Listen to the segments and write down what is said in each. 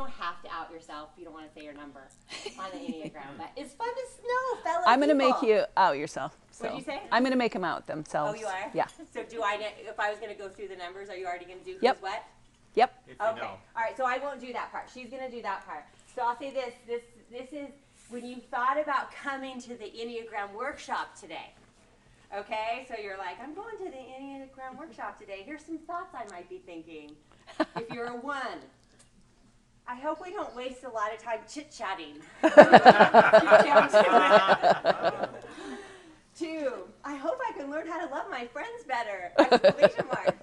don't have to out yourself. You don't want to say your number on the Enneagram, but it's fun to know, fellow I'm going to people. make you out yourself. So. What did you say? I'm going to make them out themselves. Oh, you are? Yeah. So if I was going to go through the numbers, are you already going to do who's Yep. what? Yep. Okay. All right. So I won't do that part. She's going to do that part. So I'll say this. This is when you thought about coming to the Enneagram workshop today. Okay. So you're like, I'm going to the Enneagram workshop today. Here's some thoughts I might be thinking. If you're a 1, I hope we don't waste a lot of time chit-chatting. 2, I hope I can learn how to love my friends better. Exclamation mark.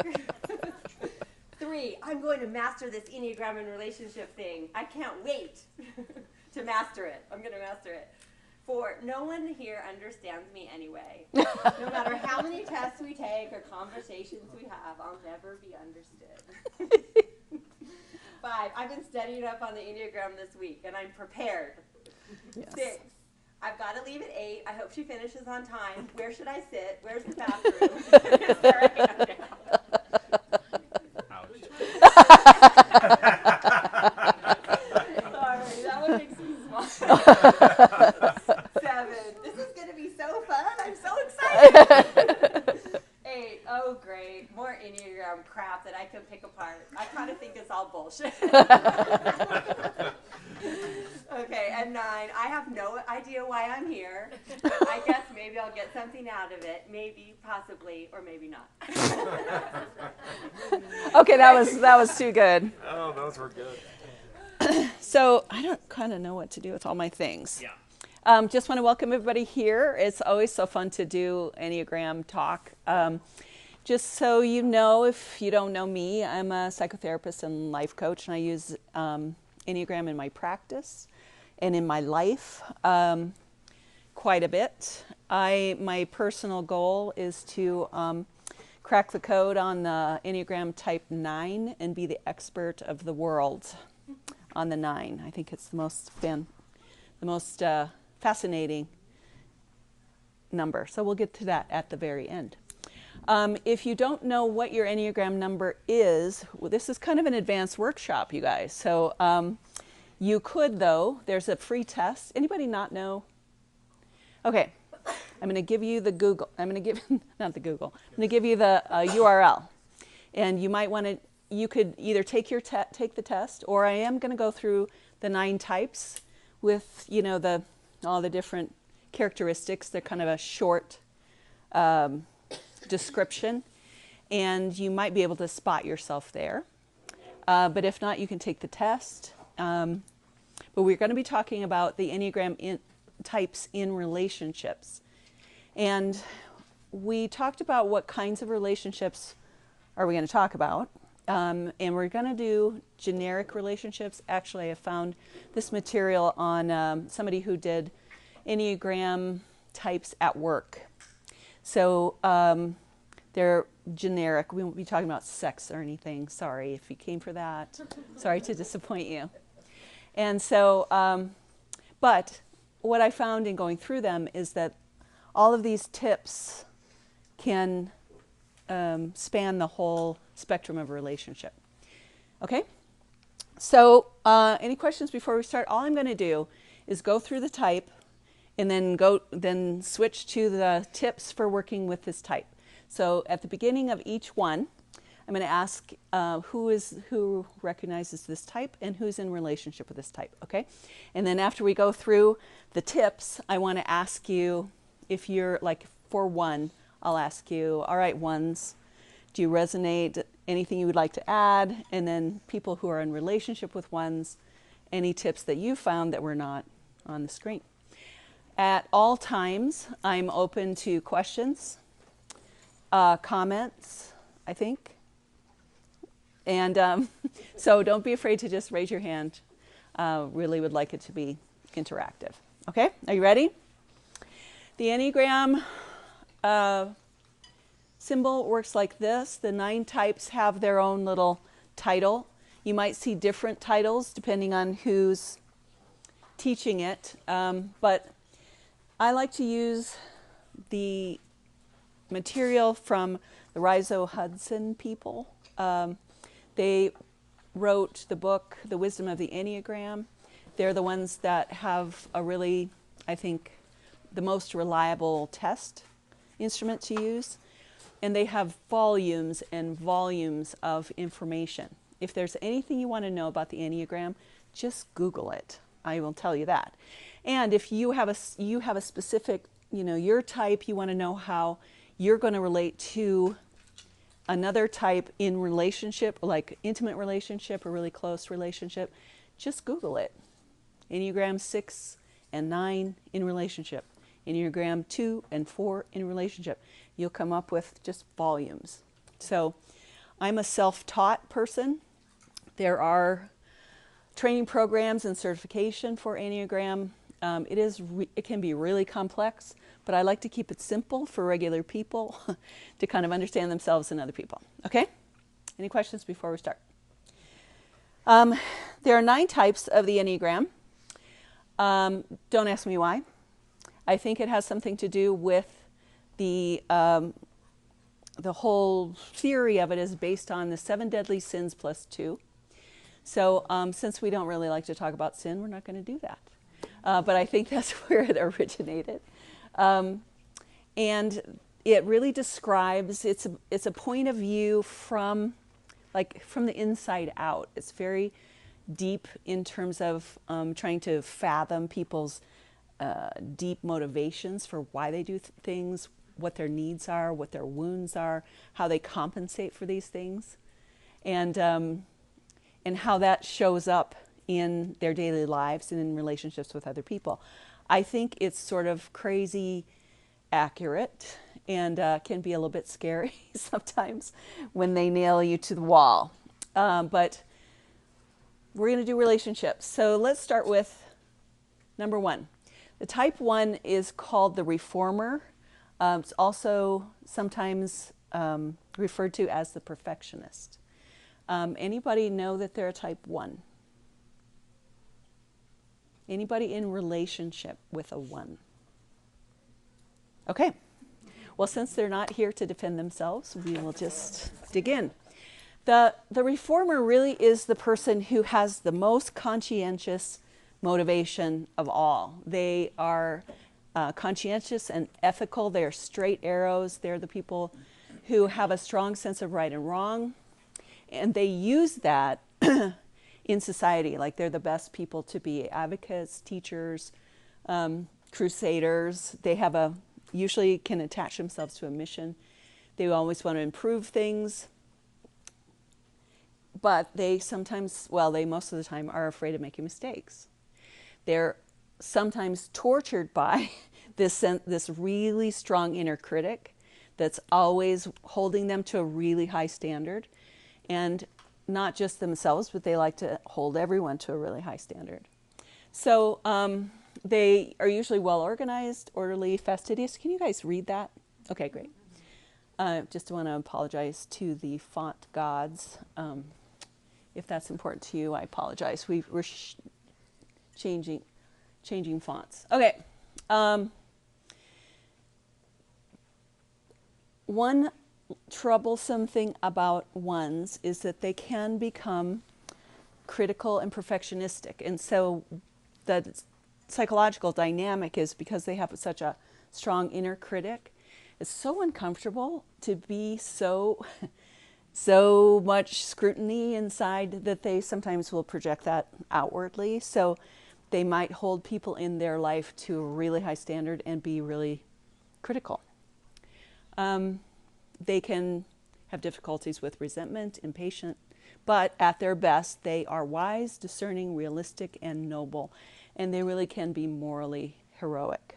3, I'm going to master this Enneagram and relationship thing. I can't wait to master it. I'm going to master it. 4, no one here understands me anyway. No matter how many tests we take or conversations we have, I'll never be understood. 5, I've been studying up on the Enneagram this week, and I'm prepared. Yes. 6, I've got to leave at 8. I hope she finishes on time. Where should I sit? Where's the bathroom? Is there a hand down? Sorry, that one makes me smile. 7, this is going to be so fun. I'm so excited. 8, oh great, more Enneagram crap that I can pick apart. I kind of think it's all bullshit. Okay, and 9, I have no idea why I'm here. I guess maybe I'll get something out of it. Maybe, possibly, or maybe not. Okay, that was too good. Oh, those were good. So I don't kind of know what to do with all my things. Yeah. Just want to welcome everybody here. It's always so fun to do Enneagram talk. Just so you know, if you don't know me, I'm a psychotherapist and life coach, and I use Enneagram in my practice and in my life quite a bit. My personal goal is to crack the code on the Enneagram Type 9 and be the expert of the world on the 9. I think it's the most fascinating number. So we'll get to that at the very end. If you don't know what your Enneagram number is, well, this is kind of an advanced workshop, you guys. So you could, though, there's a free test. Anybody not know? Okay, I'm going to give you the Google. I'm going to give, not the Google. I'm going to give you the URL. And you might want to, you could either take the test, or I am going to go through the 9 types with, you know, all the different characteristics. They're kind of a short description, and you might be able to spot yourself there. But if not, you can take the test. But we're going to be talking about the Enneagram types in relationships. And we talked about what kinds of relationships are we going to talk about. And we're going to do generic relationships. Actually, I found this material on somebody who did Enneagram types at work. So they're generic. We won't be talking about sex or anything. Sorry if you came for that. Sorry to disappoint you. And so, but what I found in going through them is that all of these tips can span the whole spectrum of a relationship. Okay? So any questions before we start? All I'm going to do is go through the type and then switch to the tips for working with this type. So at the beginning of each one, I'm going to ask who recognizes this type and who's in relationship with this type, okay? And then after we go through the tips, I want to ask you, if you're like for 1, I'll ask you, all right, 1s, do you resonate? Anything you would like to add? And then people who are in relationship with 1s, any tips that you found that were not on the screen. At all times, I'm open to questions, comments, I think. And so don't be afraid to just raise your hand. Really would like it to be interactive. Okay, are you ready? The Enneagram symbol works like this. The 9 types have their own little title. You might see different titles depending on who's teaching it. But I like to use the material from the Riso Hudson people. They wrote the book, The Wisdom of the Enneagram. They're the ones that have a really, I think, the most reliable test instrument to use. And they have volumes and volumes of information. If there's anything you want to know about the Enneagram, just Google it. I will tell you that. And if you have a specific, your type, you want to know how you're going to relate to another type in relationship, like intimate relationship or really close relationship, just Google it. Enneagram 6 and 9 in relationship. Enneagram 2 and 4 in relationship. You'll come up with just volumes. So I'm a self-taught person. There are training programs and certification for Enneagram. It can be really complex, but I like to keep it simple for regular people to kind of understand themselves and other people. Okay? Any questions before we start? There are 9 types of the Enneagram. Don't ask me why. I think it has something to do with the whole theory of it is based on the 7 deadly sins plus 2. So since we don't really like to talk about sin, we're not going to do that. But I think that's where it originated. And it really describes, it's a point of view from the inside out. It's very deep in terms of trying to fathom people's deep motivations for why they do things, what their needs are, what their wounds are, how they compensate for these things, and how that shows up in their daily lives and in relationships with other people. I think it's sort of crazy accurate and can be a little bit scary sometimes when they nail you to the wall. But we're going to do relationships. So let's start with number 1. The type 1 is called the reformer. It's also sometimes referred to as the perfectionist. Anybody know that they're a type 1? Anybody in relationship with a 1? Okay. Well, since they're not here to defend themselves, we will just dig in. The reformer really is the person who has the most conscientious motivation of all. They are conscientious and ethical. They are straight arrows. They're the people who have a strong sense of right and wrong. And they use that in society. Like they're the best people to be advocates, teachers, crusaders. They usually can attach themselves to a mission. They always want to improve things. But they most of the time are afraid of making mistakes. They're sometimes tortured by this really strong inner critic that's always holding them to a really high standard. And not just themselves, but they like to hold everyone to a really high standard. So they are usually well organized, orderly, fastidious. Can you guys read that? Okay, great. Just want to apologize to the font gods. If that's important to you, I apologize. We're changing fonts. Okay. One troublesome thing about 1s is that they can become critical and perfectionistic. And so the psychological dynamic is because they have such a strong inner critic, it's so uncomfortable to be so much scrutiny inside that they sometimes will project that outwardly. So they might hold people in their life to a really high standard and be really critical. They can have difficulties with resentment, impatient, but at their best, they are wise, discerning, realistic, and noble. And they really can be morally heroic.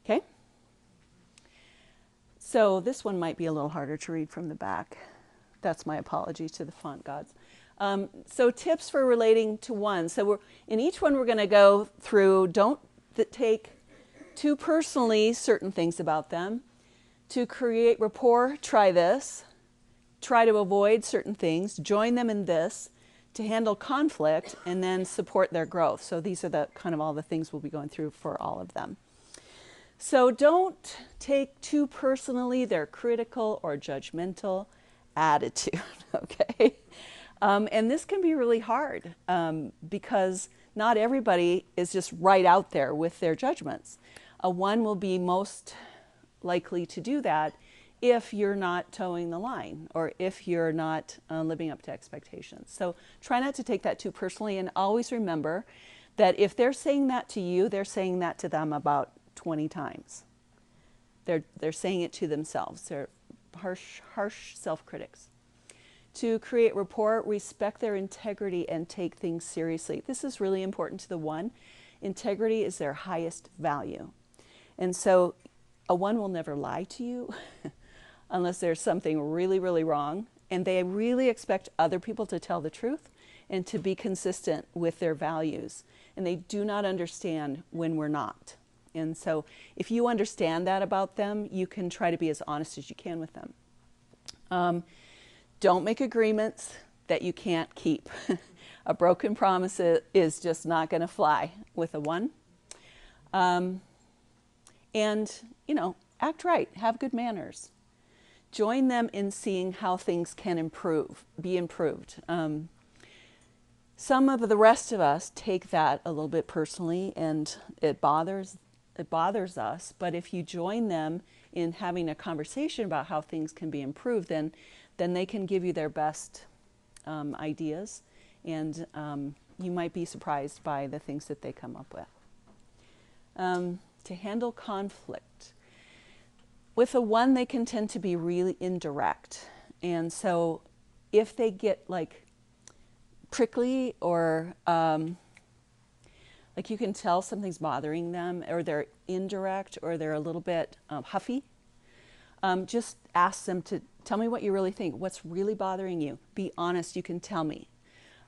Okay? So this one might be a little harder to read from the back. That's my apology to the font gods. So tips for relating to 1. So in each one we're going to go through, don't take too personally certain things about them. To create rapport, try this. Try to avoid certain things. Join them in this. To handle conflict and then support their growth. So these are the kind of all the things we'll be going through for all of them. So don't take too personally their critical or judgmental attitude, okay? And this can be really hard because not everybody is just right out there with their judgments. A 1 will be most likely to do that if you're not towing the line or if you're not living up to expectations. So try not to take that too personally, and always remember that if they're saying that to you, they're saying that to them about 20 times. They're saying it to themselves. They're harsh self-critics. To create rapport, respect their integrity and take things seriously. This is really important to the 1. Integrity is their highest value. And so a 1 will never lie to you unless there's something really, really wrong. And they really expect other people to tell the truth and to be consistent with their values. And they do not understand when we're not. And so if you understand that about them, you can try to be as honest as you can with them. Don't make agreements that you can't keep. A broken promise is just not going to fly with a 1. And, act right. Have good manners. Join them in seeing how things can be improved. Some of the rest of us take that a little bit personally, and it bothers us. But if you join them in having a conversation about how things can be improved, then they can give you their best ideas, and you might be surprised by the things that they come up with. To handle conflict. With a 1, they can tend to be really indirect. And so if they get prickly or you can tell something's bothering them, or they're indirect, or they're a little bit huffy, just ask them to tell me what you really think. What's really bothering you? Be honest. You can tell me.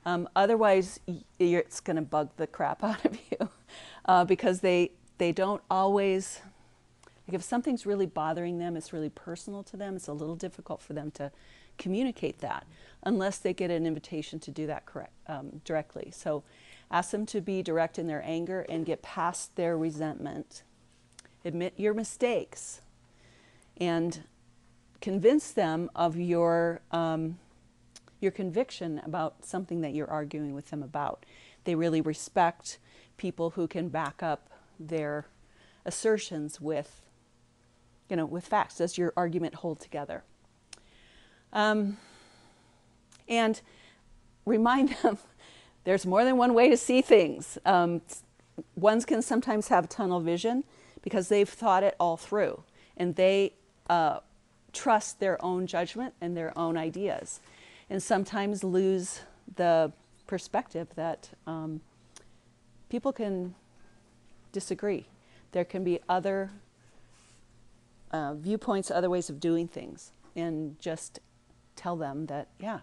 Otherwise, it's going to bug the crap out of you because they don't always, if something's really bothering them, it's really personal to them, it's a little difficult for them to communicate that unless they get an invitation to do that directly. So ask them to be direct in their anger and get past their resentment. Admit your mistakes and convince them of your conviction about something that you're arguing with them about. They really respect people who can back up their assertions with facts. Does your argument hold together? And remind them there's more than one way to see things. 1s can sometimes have tunnel vision because they've thought it all through, and they trust their own judgment and their own ideas, and sometimes lose the perspective that people can disagree. There can be other viewpoints, other ways of doing things, and just tell them that, yeah,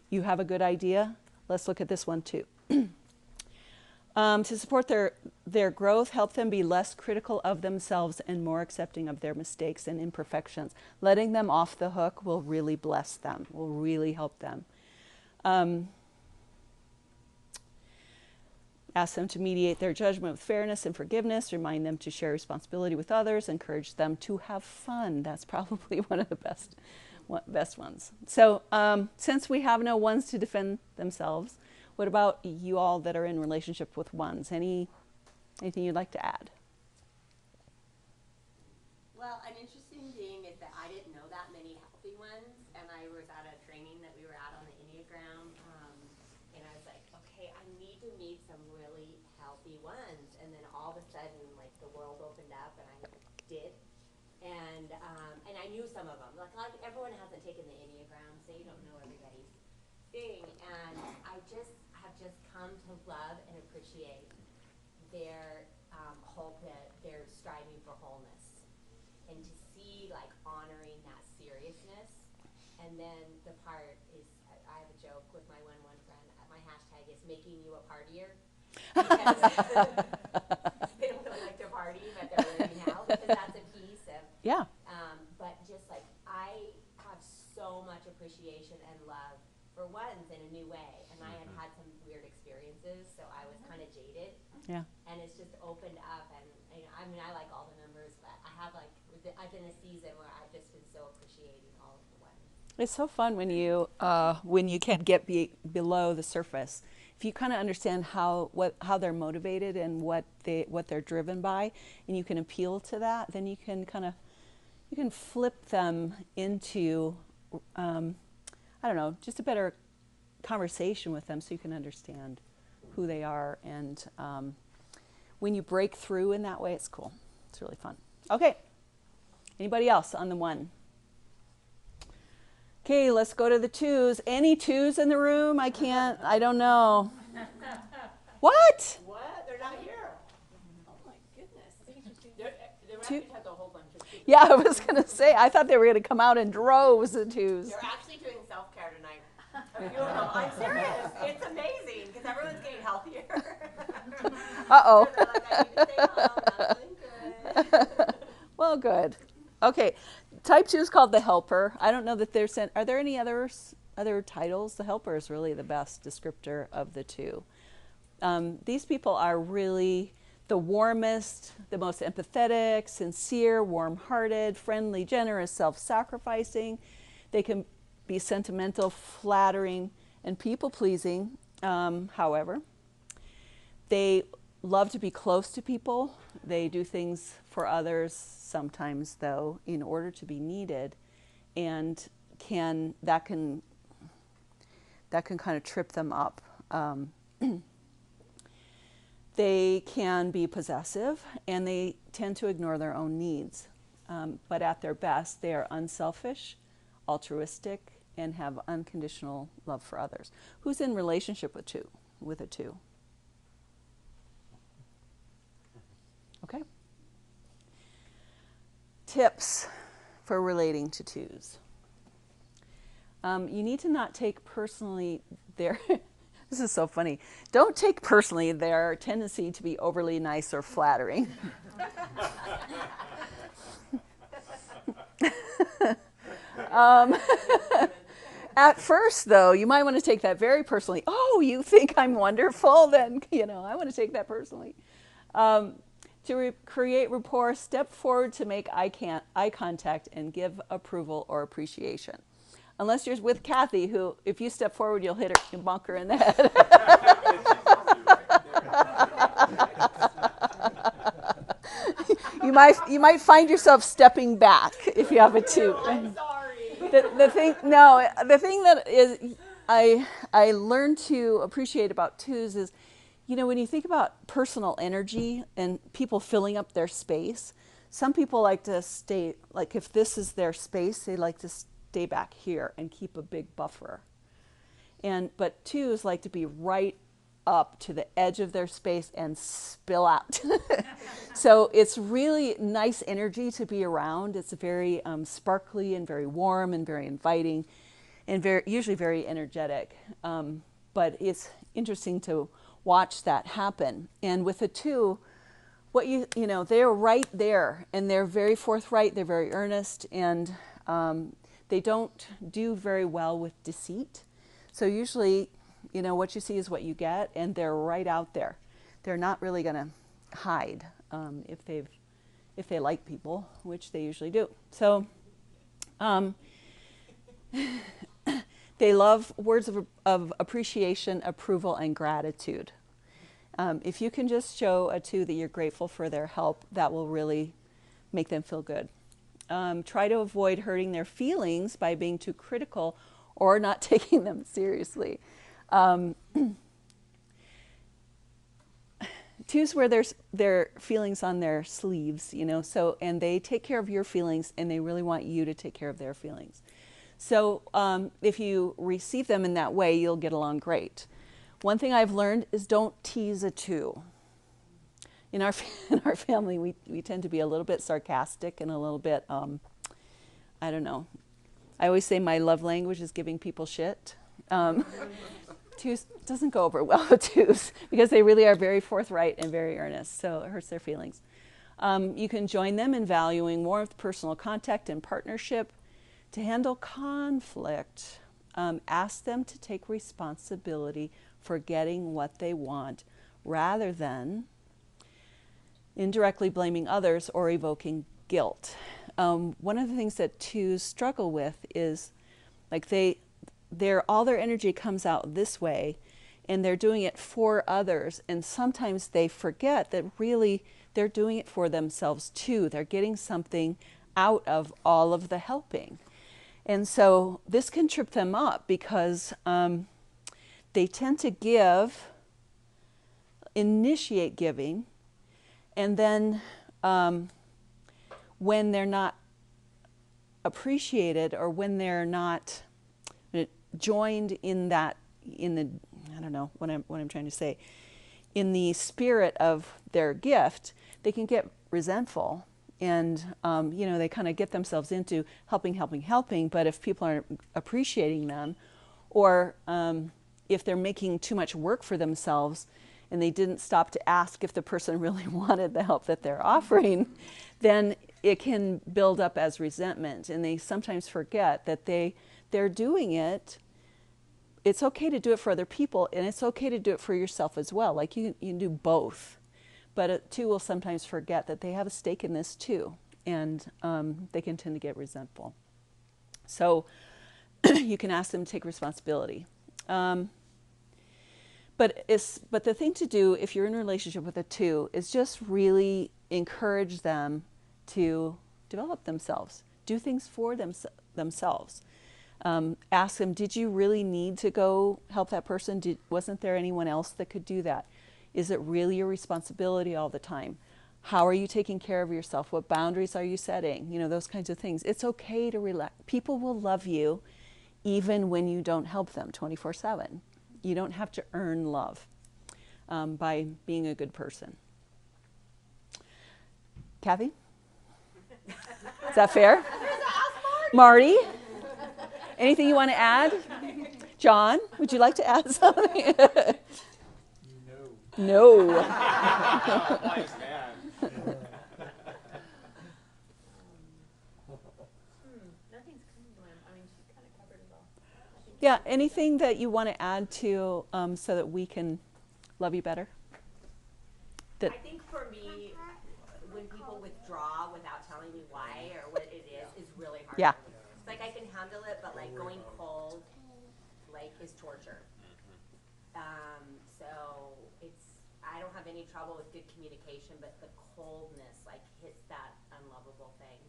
you have a good idea. Let's look at this one too. To support their growth, help them be less critical of themselves and more accepting of their mistakes and imperfections. Letting them off the hook will really bless them, will really help them. Ask them to mediate their judgment with fairness and forgiveness. Remind them to share responsibility with others. Encourage them to have fun. That's probably one of the best ones. So since we have no 1s to defend themselves, what about you all that are in relationship with 1s? Anything you'd like to add? Well, an interesting thing is that I didn't know that many healthy ones, and I was at a training that we were at on the Enneagram, and I was like, okay, I need to meet some really healthy ones, and then all of a sudden, the world opened up, and I did, and I knew some of them. Everyone hasn't taken the Enneagram, so you don't know everybody's thing, and I have just come to love and appreciate their their striving for wholeness, and to see honoring that seriousness. And then the part is, I have a joke with my one friend. My hashtag is making you a partier, because they don't really like to party, but they're learning how, because that's a piece of but just I have so much appreciation and love for 1s in a new way, and I had some weird experiences, so I was kind of jaded. Yeah. And it's just opened up, and I like all the numbers, but I've been in a season where I've just been so appreciating all of the 1s. It's so fun when you can get below the surface. If you kind of understand how they're motivated and what they're driven by, and you can appeal to that, then you can flip them into I don't know, just a better conversation with them, so you can understand who they are. And when you break through in that way, it's cool. It's really fun. Okay. Anybody else on the 1? Okay, let's go to the 2s. Any 2s in the room? I don't know. What? What? They're not here. Oh my goodness. There Two? actually has a whole bunch of 2s. Yeah, I was going to say, I thought they were going to come out in droves of 2s. They're actually doing self-care tonight. I'm serious. It's amazing because everyone's getting healthier. Uh-oh. So they're like, I need to stay home. I'm doing good. Well, good. Okay, type 2 is called the helper. I don't know that there's are there any other titles? The helper is really the best descriptor of the 2. These people are really the warmest, the most empathetic, sincere, warm-hearted, friendly, generous, self-sacrificing. They can be sentimental, flattering, and people-pleasing. However, they love to be close to people. They do things for others sometimes, though, in order to be needed, and that can kind of trip them up. They can be possessive, and they tend to ignore their own needs. But at their best, they are unselfish, altruistic, and have unconditional love for others. Who's in relationship with a 2? Okay. Tips for relating to 2s. You need to not take personally their, this is so funny, don't take personally their tendency to be overly nice or flattering. At first, though, you might want to take that very personally. Oh, you think I'm wonderful? Then, I want to take that personally. To create rapport, step forward to make eye contact and give approval or appreciation. Unless you're with Kathy, who, if you step forward, you'll hit her and bonk her in the head. You might find yourself stepping back if you have a 2. I'm sorry. The thing that is I learned to appreciate about 2s is, when you think about personal energy and people filling up their space, some people like to stay, like if this is their space, they like to stay back here and keep a big buffer. But 2s like to be right up to the edge of their space and spill out. So it's really nice energy to be around. It's very sparkly and very warm and very inviting and usually very energetic. But it's interesting to watch that happen. And with a 2, they're right there, and they're very forthright, they're very earnest, and they don't do very well with deceit. So usually, what you see is what you get, and they're right out there. They're not really going to hide if they like people, which they usually do. So they love words of appreciation, approval, and gratitude. If you can just show a 2 that you're grateful for their help, that will really make them feel good. Try to avoid hurting their feelings by being too critical or not taking them seriously. 2s wear their feelings on their sleeves, and they take care of your feelings, and they really want you to take care of their feelings. So if you receive them in that way, you'll get along great. One thing I've learned is don't tease a 2. In our family, we tend to be a little bit sarcastic and a little bit, I don't know. I always say my love language is giving people shit. 2s doesn't go over well with 2s because they really are very forthright and very earnest, so it hurts their feelings. You can join them in valuing warmth, personal contact, and partnership. To handle conflict, ask them to take responsibility for getting what they want rather than indirectly blaming others or evoking guilt. One of the things that 2s struggle with is Like all their energy comes out this way, and they're doing it for others. And sometimes they forget that really they're doing it for themselves too. They're getting something out of all of the helping. And so this can trip them up because they tend to initiate giving, and then when they're not appreciated, or when they're not joined in the I don't know what I'm trying to say, in the spirit of their gift, they can get resentful, and they kind of get themselves into helping. But if people aren't appreciating them, or if they're making too much work for themselves, and they didn't stop to ask if the person really wanted the help that they're offering, then it can build up as resentment. And they sometimes forget that they're doing it. It's okay to do it for other people, and it's okay to do it for yourself as well. Like you can do both. But two will sometimes forget that they have a stake in this too, and they can tend to get resentful. So you can ask them to take responsibility. But the thing to do if you're in a relationship with a two is just really encourage them to develop themselves, do things for themselves. Ask them, did you really need to go help that person? Wasn't there anyone else that could do that? Is it really your responsibility all the time? How are you taking care of yourself? What boundaries are you setting? Those kinds of things. It's okay to relax. People will love you even when you don't help them 24/7. You don't have to earn love by being a good person. Kathy? Is that fair? Marty? Anything you want to add? John, would you like to add something? No. Why is that? Nothing's coming to him. I mean, she kind of covered it all. Yeah, anything that you want to add to so that we can love you better? I think for me, when people withdraw without telling me why or what it is really hard. Yeah. It's like I can handle it, but like going cold, is torture. So I don't have any trouble with good communication, but the coldness hits that unlovable thing.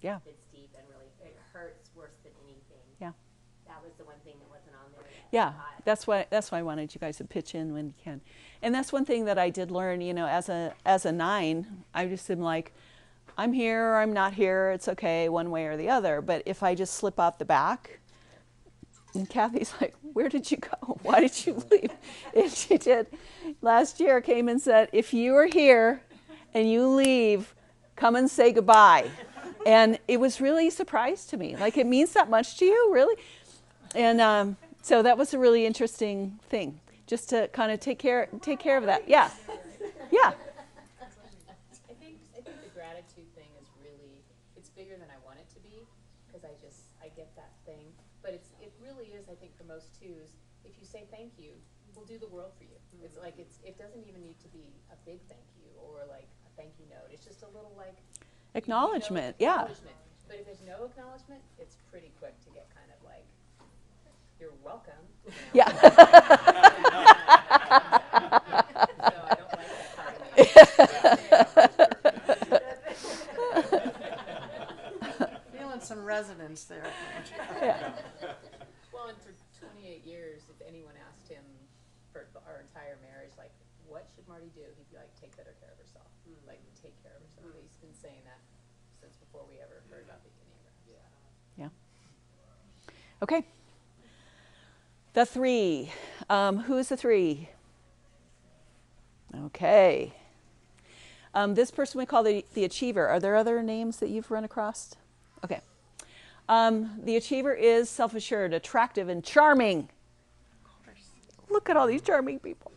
Yeah. It's deep and really, it hurts worse than anything. Yeah. That was the one thing that wasn't on there yet. Yeah, that's why I wanted you guys to pitch in when you can. And that's one thing that I did learn, as a 9, I just am like, I'm here or I'm not here, it's okay, one way or the other. But if I just slip out the back, and Kathy's like, where did you go? Why did you leave? And she did. Last year came and said, if you are here and you leave, come and say goodbye. And it was really a surprise to me. Like, it means that much to you, really? And so that was a really interesting thing, just to kind of take care of that. Yeah. Yeah. I think the gratitude thing is really, it's bigger than I want it to be, because I get that thing. But it really is, I think, for most twos, if you say thank you, we'll do the world for you. It's like, it doesn't even need to be a big thank you or like a thank you note. It's just a little Acknowledgement, yeah. But if there's no acknowledgement, it's pretty quick to get kind of like, you're welcome. Yeah. So I don't like that part of me. Feeling some resonance there. Yeah. Well, and for 28 years, if anyone asked him for our entire marriage, like, what should Marty do? He'd be like, take better care of herself. Like, take care of herself. He's been saying that since before we ever heard about the Enneagram. Yeah. Okay. The 3. Who is the 3? Okay. This person we call the achiever. Are there other names that you've run across? Okay. The achiever is self-assured, attractive, and charming. Look at all these charming people.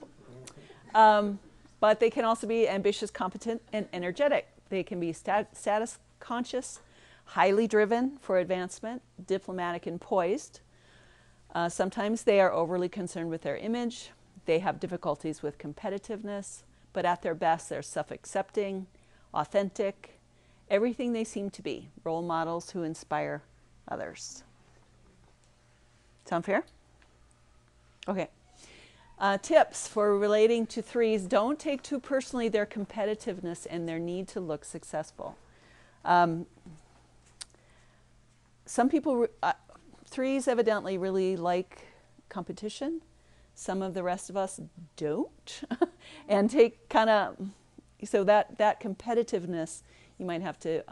But they can also be ambitious, competent, and energetic. They can be status conscious, highly driven for advancement, diplomatic, and poised. Sometimes they are overly concerned with their image. They have difficulties with competitiveness, but at their best, they're self-accepting, authentic, everything they seem to be, role models who inspire others. Sound fair? Okay. Tips for relating to threes. Don't take too personally their competitiveness and their need to look successful. Some people, threes evidently really like competition. Some of the rest of us don't. And take kind of, so that competitiveness, you might have to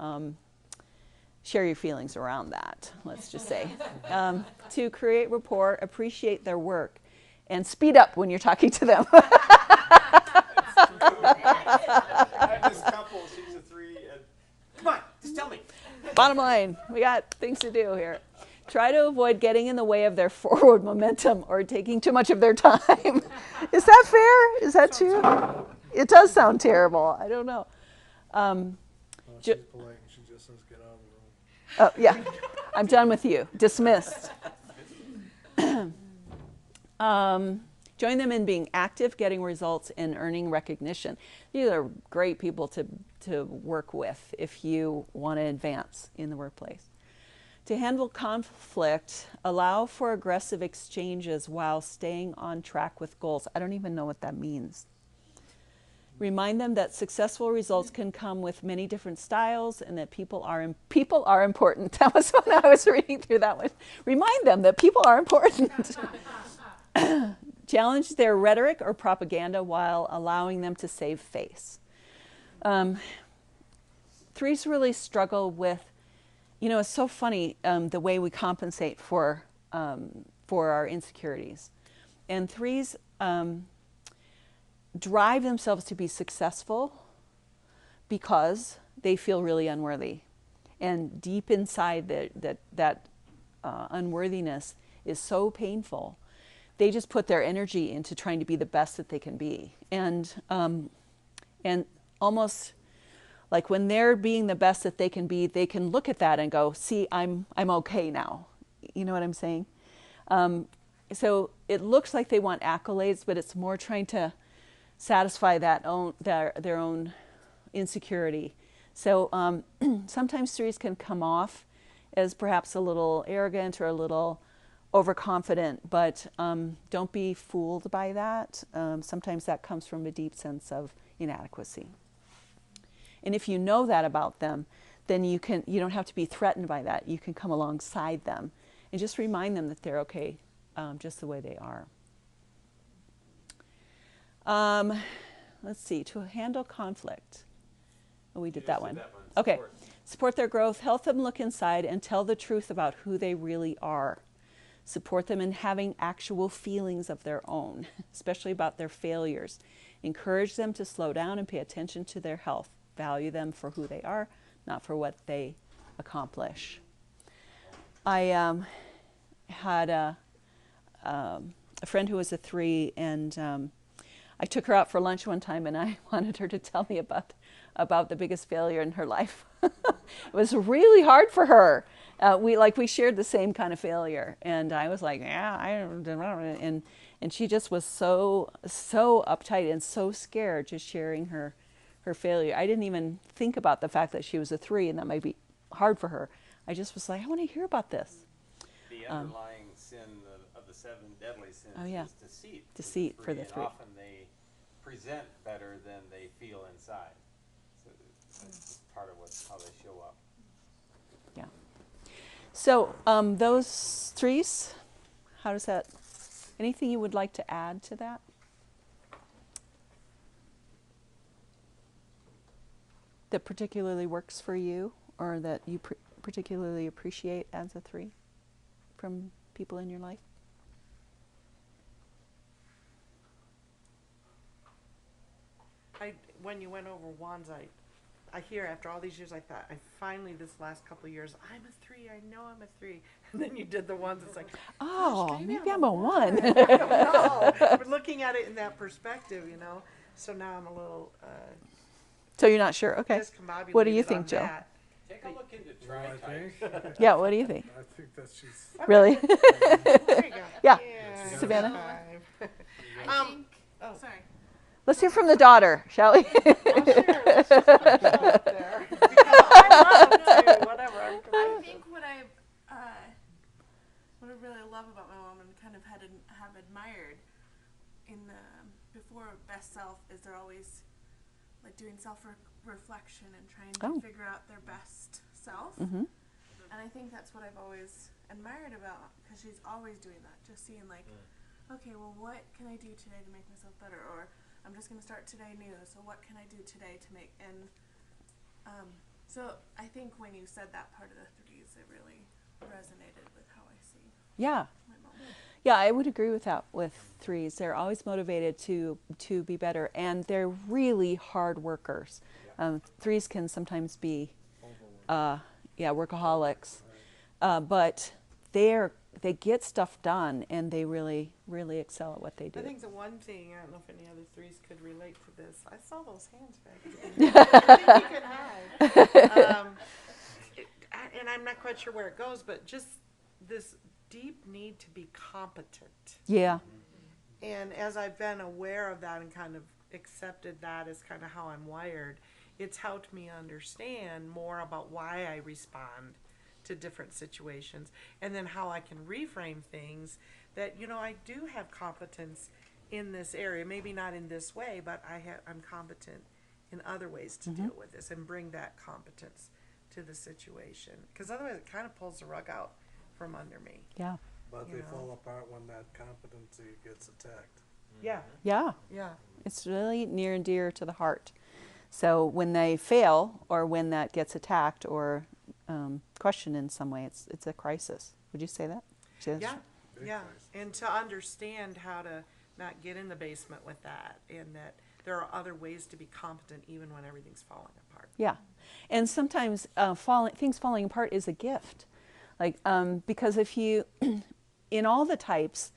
share your feelings around that, let's just say. To create rapport, appreciate their work, and speed up when you're talking to them. I have this couple, she's a 3, and come on, just tell me. Bottom line, we got things to do here. Try to avoid getting in the way of their forward momentum or taking too much of their time. Is that fair? Is that true? It does sound terrible. I don't know. She's polite and she just says get out of the room. Oh, yeah. I'm done with you. Dismissed. Join them in being active, getting results, and earning recognition. These are great people to work with if you want to advance in the workplace. To handle conflict, allow for aggressive exchanges while staying on track with goals. I don't even know what that means. Remind them that successful results can come with many different styles and that people are important. That was when I was reading through that one. Remind them that people are important. Challenge their rhetoric or propaganda while allowing them to save face. Threes really struggle with, it's so funny the way we compensate for our insecurities. And threes drive themselves to be successful because they feel really unworthy. And deep inside that unworthiness is so painful. They just put their energy into trying to be the best that they can be. And almost like when they're being the best that they can be, they can look at that and go, see, I'm okay now. You know what I'm saying? So it looks like they want accolades, but it's more trying to satisfy their own insecurity. So sometimes threes can come off as perhaps a little arrogant or a little overconfident, but don't be fooled by that. Sometimes that comes from a deep sense of inadequacy. And if you know that about them, then you don't have to be threatened by that. You can come alongside them and just remind them that they're okay just the way they are. Let's see, to handle conflict. Oh, we did that one. Okay. Support their growth, help them look inside and tell the truth about who they really are. Support them in having actual feelings of their own, especially about their failures. Encourage them to slow down and pay attention to their health. Value them for who they are, not for what they accomplish. I had a friend who was a 3, and I took her out for lunch one time, and I wanted her to tell me about the biggest failure in her life. It was really hard for her. We shared the same kind of failure, and I was like, yeah, and she just was so uptight and so scared just sharing her failure. I didn't even think about the fact that she was a 3 and that might be hard for her. I just was like, I want to hear about this. The underlying sin of the 7 deadly sins is deceit. Deceit for the 3. And often they present better than they feel inside. So that's part of how they show up. Yeah. So those 3s, how does that, anything you would like to add to that? That particularly works for you, or that you particularly appreciate as a 3 from people in your life? When you went over wands, I hear after all these years, I thought, I finally, this last couple of years, I'm a 3, I know I'm a 3. And then you did the wands, it's like, oh, maybe I'm a 1. I don't know. But looking at it in that perspective, so now I'm a little so you're not sure? Okay. discombobulated. What do you on think, Joe? that. Take a look into Well, I tri-types. think, Yeah, what do you think? I think that she's, Really? There you go. Yeah. Savannah? I think, sorry. Let's hear from the daughter, shall we? There. I love to, whatever. I think what I really love about my mom have admired in the before best self is they're always like doing self-reflection and trying to figure out their best self. Mm-hmm. And I think that's what I've always admired about, because she's always doing that, just seeing like, okay, well, what can I do today to make myself better? Or I'm just going to start today new, so what can I do today to make, and so I think when you said that part of the threes, it really resonated with how I see Yeah. my mom. Yeah, I would agree with that with threes. They're always motivated to be better, and they're really hard workers. Threes can sometimes be, workaholics, but they get stuff done, and they really, really excel at what they do. I think the one thing, I don't know if any other threes could relate to this. I saw those hands back. I think you can hide. And I'm not quite sure where it goes, but just this deep need to be competent. Yeah. And as I've been aware of that and kind of accepted that as kind of how I'm wired, it's helped me understand more about why I respond to different situations, and then how I can reframe things that, I do have competence in this area, maybe not in this way, but I'm competent in other ways to deal with this and bring that competence to the situation, because otherwise it kind of pulls the rug out from under me. Yeah. But they fall apart when that competency gets attacked. Yeah. Yeah. Yeah. It's really near and dear to the heart. So when they fail, or when that gets attacked or questioned in some way, it's a crisis. Would you say that? Yeah. Yeah. And to understand how to not get in the basement with that, and that there are other ways to be competent even when everything's falling apart. Yeah. And sometimes things falling apart is a gift. Like, because if you, in all the types,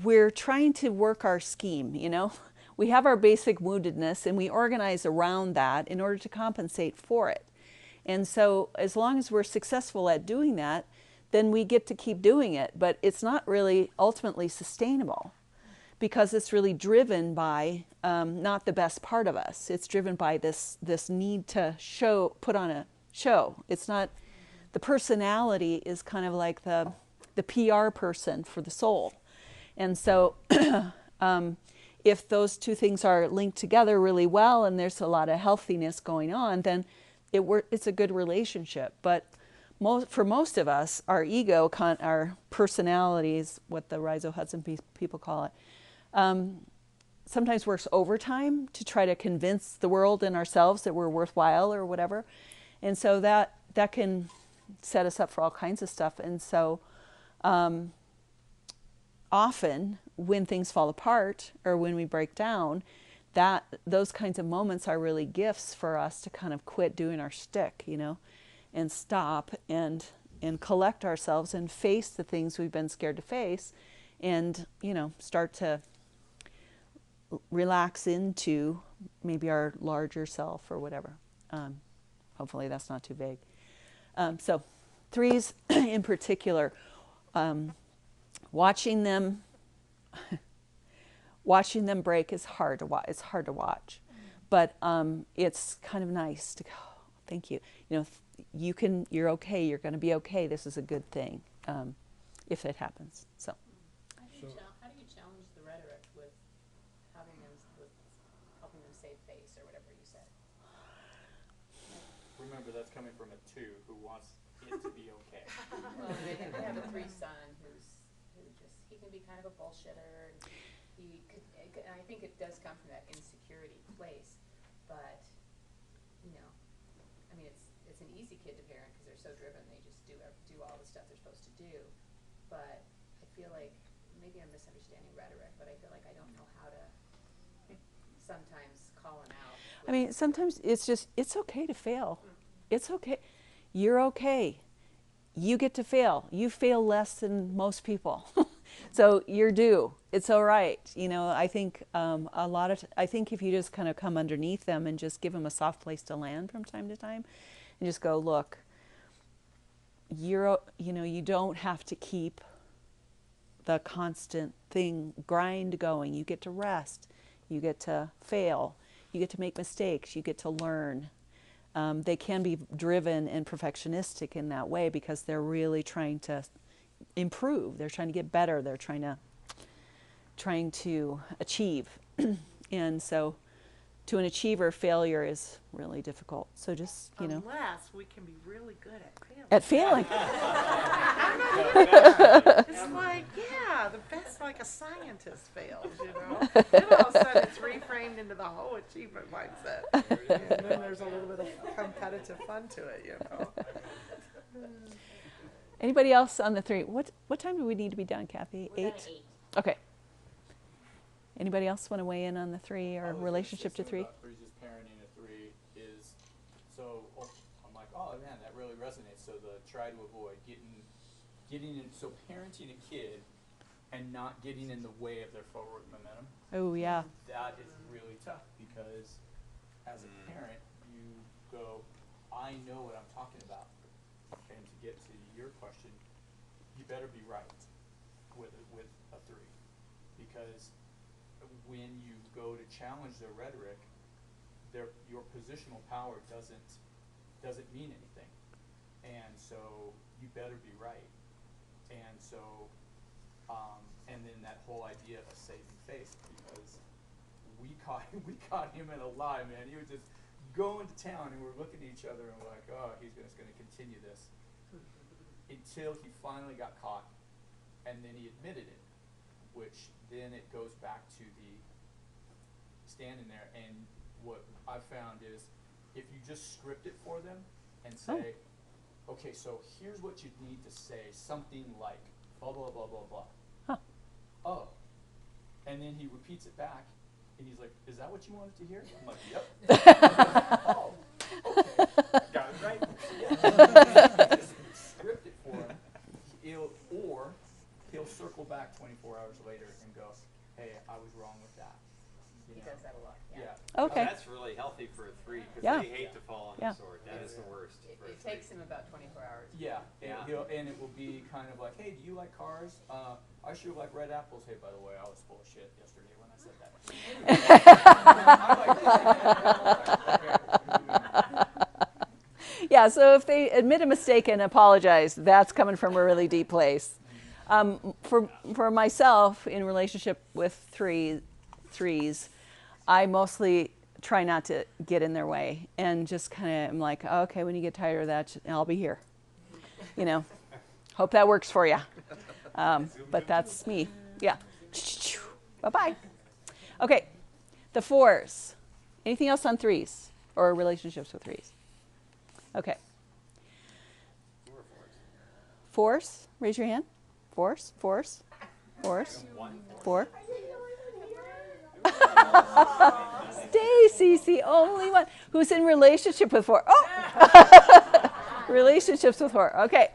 we're trying to work our scheme, We have our basic woundedness, and we organize around that in order to compensate for it. And so as long as we're successful at doing that, then we get to keep doing it. But it's not really ultimately sustainable, because it's really driven by not the best part of us. It's driven by this need to put on a show. It's not, the personality is kind of like the PR person for the soul. And so if those two things are linked together really well, and there's a lot of healthiness going on, then it's a good relationship. But for most of us, our ego, our personalities, what the Riso Hudson people call it, sometimes works overtime to try to convince the world and ourselves that we're worthwhile or whatever. And so that can set us up for all kinds of stuff. And so often when things fall apart or when we break down, those kinds of moments are really gifts for us to kind of quit doing our shtick, and stop and collect ourselves and face the things we've been scared to face, and start to relax into maybe our larger self or whatever. Hopefully that's not too vague. So threes in particular, watching them break is hard to watch. It's hard to watch, but it's kind of nice to go, thank you. You're okay. You're going to be okay. This is a good thing if it happens. So. How do you challenge the rhetoric with helping them save face or whatever you said? Remember, that's coming from a 2 who wants it to be okay. Well, they have a 3 son he can be kind of a bullshitter, and and I think it does come from that insecurity place, but it's an easy kid to parent because they're so driven, they just do all the stuff they're supposed to do. But I feel like maybe I'm misunderstanding rhetoric, but I feel like I don't know how to sometimes call him out. I mean, sometimes it's okay to fail. It's okay. You're okay. You get to fail. You fail less than most people. So you're due. It's all right. I think I think if you just kind of come underneath them and just give them a soft place to land from time to time, and just go, look, you don't have to keep the constant grind going. You get to rest. You get to fail. You get to make mistakes. You get to learn. They can be driven and perfectionistic in that way because they're really trying to improve. They're trying to get better. They're trying to trying to achieve. And so to an achiever, failure is really difficult. So just, Unless we can be really good at failing. at failing. It's like, the best, like a scientist fails, Then all of a sudden it's reframed into the whole achievement mindset. And then there's a little bit of competitive fun to it, Anybody else on the 3? What time do we need to be done, Kathy? We're 8? done at 8. Okay. Anybody else want to weigh in on the 3 or relationship to 3? Three's just parenting a 3 is so. I'm like, oh man, that really resonates. So the try to avoid getting in. So parenting a kid and not getting in the way of their forward momentum. Oh yeah. That is really tough because as a parent, you go, I know what I'm talking about. And to get to your question, you better be right with a 3, because when you go to challenge their rhetoric, your positional power doesn't mean anything, and so you better be right. And so, and then that whole idea of saving face, because we caught him in a lie, man. He was just going to town, and we're looking at each other and we're like, oh, he's just going to continue this, until he finally got caught, and then he admitted it, which then it goes back to the standing there. And what I found is, if you just script it for them and say, okay, so here's what you need to say, something like blah, blah, blah, blah, blah. Huh. Oh. And then he repeats it back, and he's like, is that what you wanted to hear? I'm like, yep. Oh, okay. Got it right. Yeah. Just script it for him. He'll circle back 24 hours later and go, hey, I was wrong with that. He does that a lot. Okay. Oh, that's really healthy for a 3, because Yeah. they hate to fall on Yeah. the sword. That is the worst. It, for a it 3. takes him about 24 hours. Yeah, Yeah. and it will be kind of like, hey, do you like cars? I sure like red apples. Hey, by the way, I was full of shit yesterday when I said that. Yeah, so if they admit a mistake and apologize, that's coming from a really deep place. For myself, in relationship with threes, I mostly try not to get in their way, and just kind of am like, oh, okay, when you get tired of that, I'll be here. Hope that works for you. But that's me. Yeah. Bye-bye. Okay, the 4s. Anything else on 3s or relationships with 3s? Okay. 4s, raise your hand. 4s. 4. Stacy's the only one who's in relationship with 4. Oh! Relationships with 4. Okay.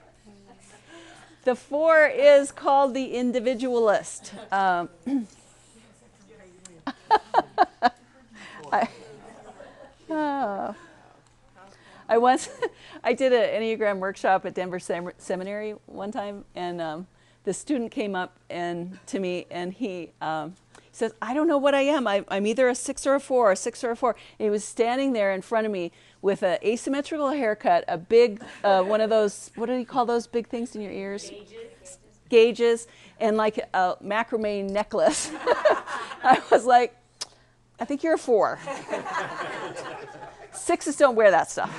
The 4 is called the individualist. I did an Enneagram workshop at Denver Seminary one time, and the student came up to me, and he says, I don't know what I am. I'm either a 6 or a 4, a 6 or a 4. And he was standing there in front of me with an asymmetrical haircut, a big, one of those, what do you call those big things in your ears? Gauges, and like a macrame necklace. I was like, I think you're a 4. 6s don't wear that stuff.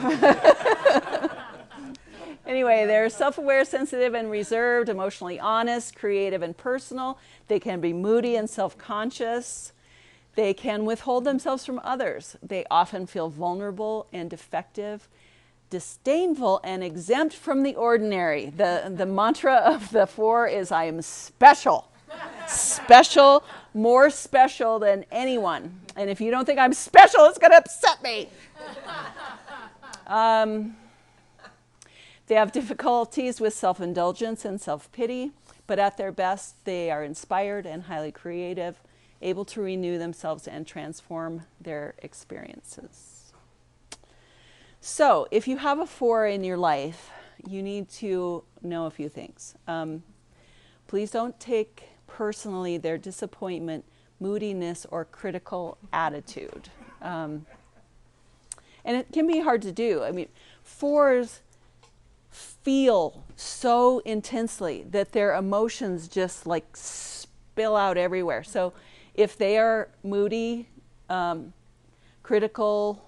Anyway, they're self-aware, sensitive, and reserved, emotionally honest, creative, and personal. They can be moody and self-conscious. They can withhold themselves from others. They often feel vulnerable and defective, disdainful, and exempt from the ordinary. The mantra of the 4 is, I am special. Special, more special than anyone. And if you don't think I'm special, it's going to upset me. They have difficulties with self-indulgence and self-pity, but at their best, they are inspired and highly creative, able to renew themselves and transform their experiences. So, if you have a 4 in your life, you need to know a few things. Please don't take personally their disappointment, moodiness, or critical attitude. And it can be hard to do. I mean, 4s feel so intensely that their emotions just like spill out everywhere. So if they are moody, critical,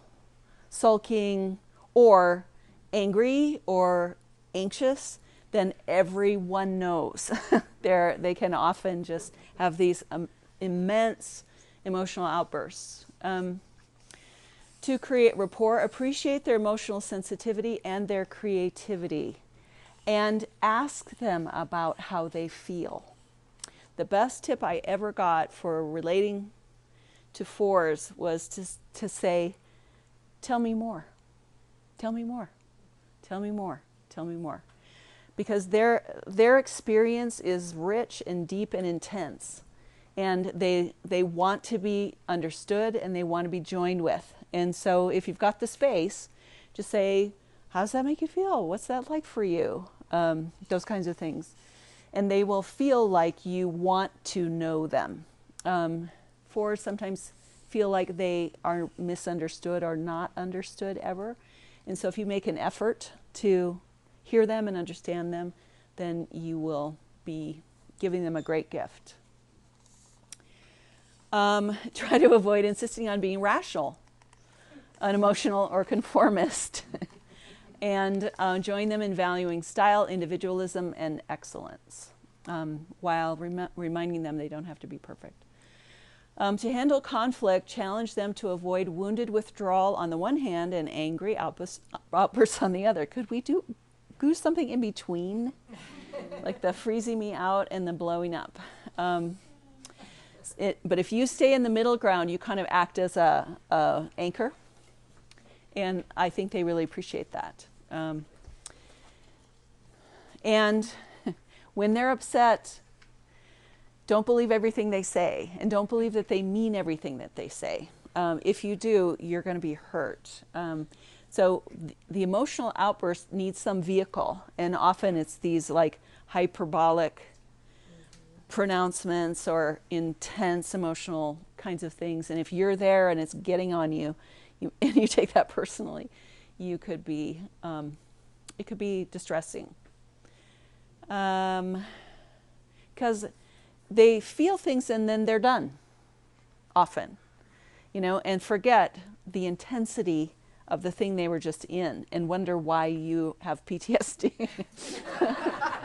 sulking, or angry or anxious, then everyone knows. They can often just have these immense emotional outbursts. To create rapport, appreciate their emotional sensitivity and their creativity, and ask them about how they feel. The best tip I ever got for relating to fours was to say, tell me more, tell me more, tell me more, tell me more. Because their experience is rich and deep and intense. And they want to be understood and they want to be joined with. And so if you've got the space, just say, how does that make you feel? What's that like for you? Those kinds of things. And they will feel like you want to know them. Fours sometimes feel like they are misunderstood or not understood ever. And so if you make an effort to hear them and understand them, then you will be giving them a great gift. Try to avoid insisting on being rational, unemotional, or conformist. And join them in valuing style, individualism, and excellence, while reminding them they don't have to be perfect. To handle conflict, challenge them to avoid wounded withdrawal on the one hand and angry outbursts on the other. Could we do something in between? Like the freezing me out and the blowing up. But if you stay in the middle ground, you kind of act as a anchor. And I think they really appreciate that. And when they're upset, don't believe everything they say. And don't believe that they mean everything that they say. If you do, you're going to be hurt. So the emotional outburst needs some vehicle. And often it's these like hyperbolic pronouncements or intense emotional kinds of things. And if you're there and it's getting on you, and you take that personally, you could be, it could be distressing. Because they feel things and then they're done, often, and forget the intensity of the thing they were just in and wonder why you have PTSD.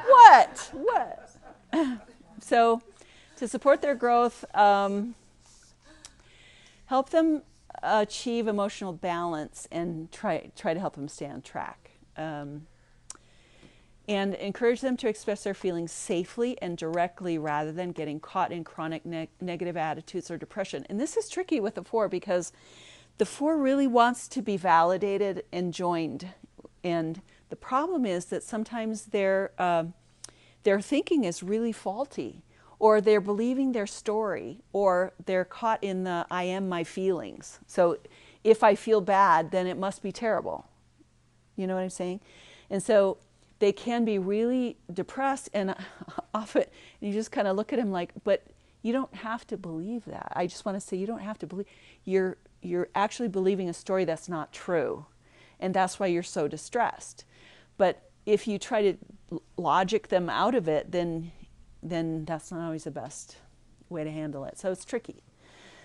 What? So to support their growth, help them achieve emotional balance and try to help them stay on track. And encourage them to express their feelings safely and directly rather than getting caught in chronic negative attitudes or depression. And this is tricky with the 4 because the 4 really wants to be validated and joined. And the problem is that sometimes their thinking is really faulty, or they're believing their story, or they're caught in the I am my feelings. So if I feel bad, then it must be terrible. You know what I'm saying? And so they can be really depressed and often you just kind of look at him like, but you don't have to believe that. I just want to say you don't have to believe. You're actually believing a story that's not true. And that's why you're so distressed. But if you try to logic them out of it, then that's not always the best way to handle it. So it's tricky.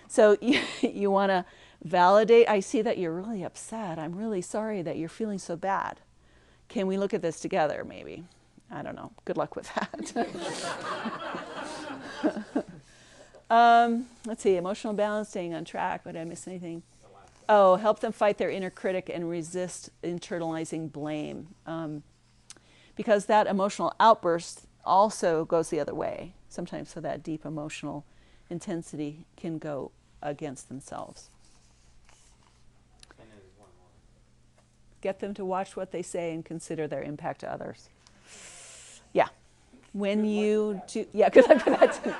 So you want to validate, I see that you're really upset. I'm really sorry that you're feeling so bad. Can we look at this together, maybe? I don't know. Good luck with that. Let's see, emotional balance, staying on track. Did I miss anything? Oh, help them fight their inner critic and resist internalizing blame. Because that emotional outburst also goes the other way. Sometimes so that deep emotional intensity can go against themselves. And then one more. Get them to watch what they say and consider their impact to others. Yeah. When you do, yeah, good luck with that too.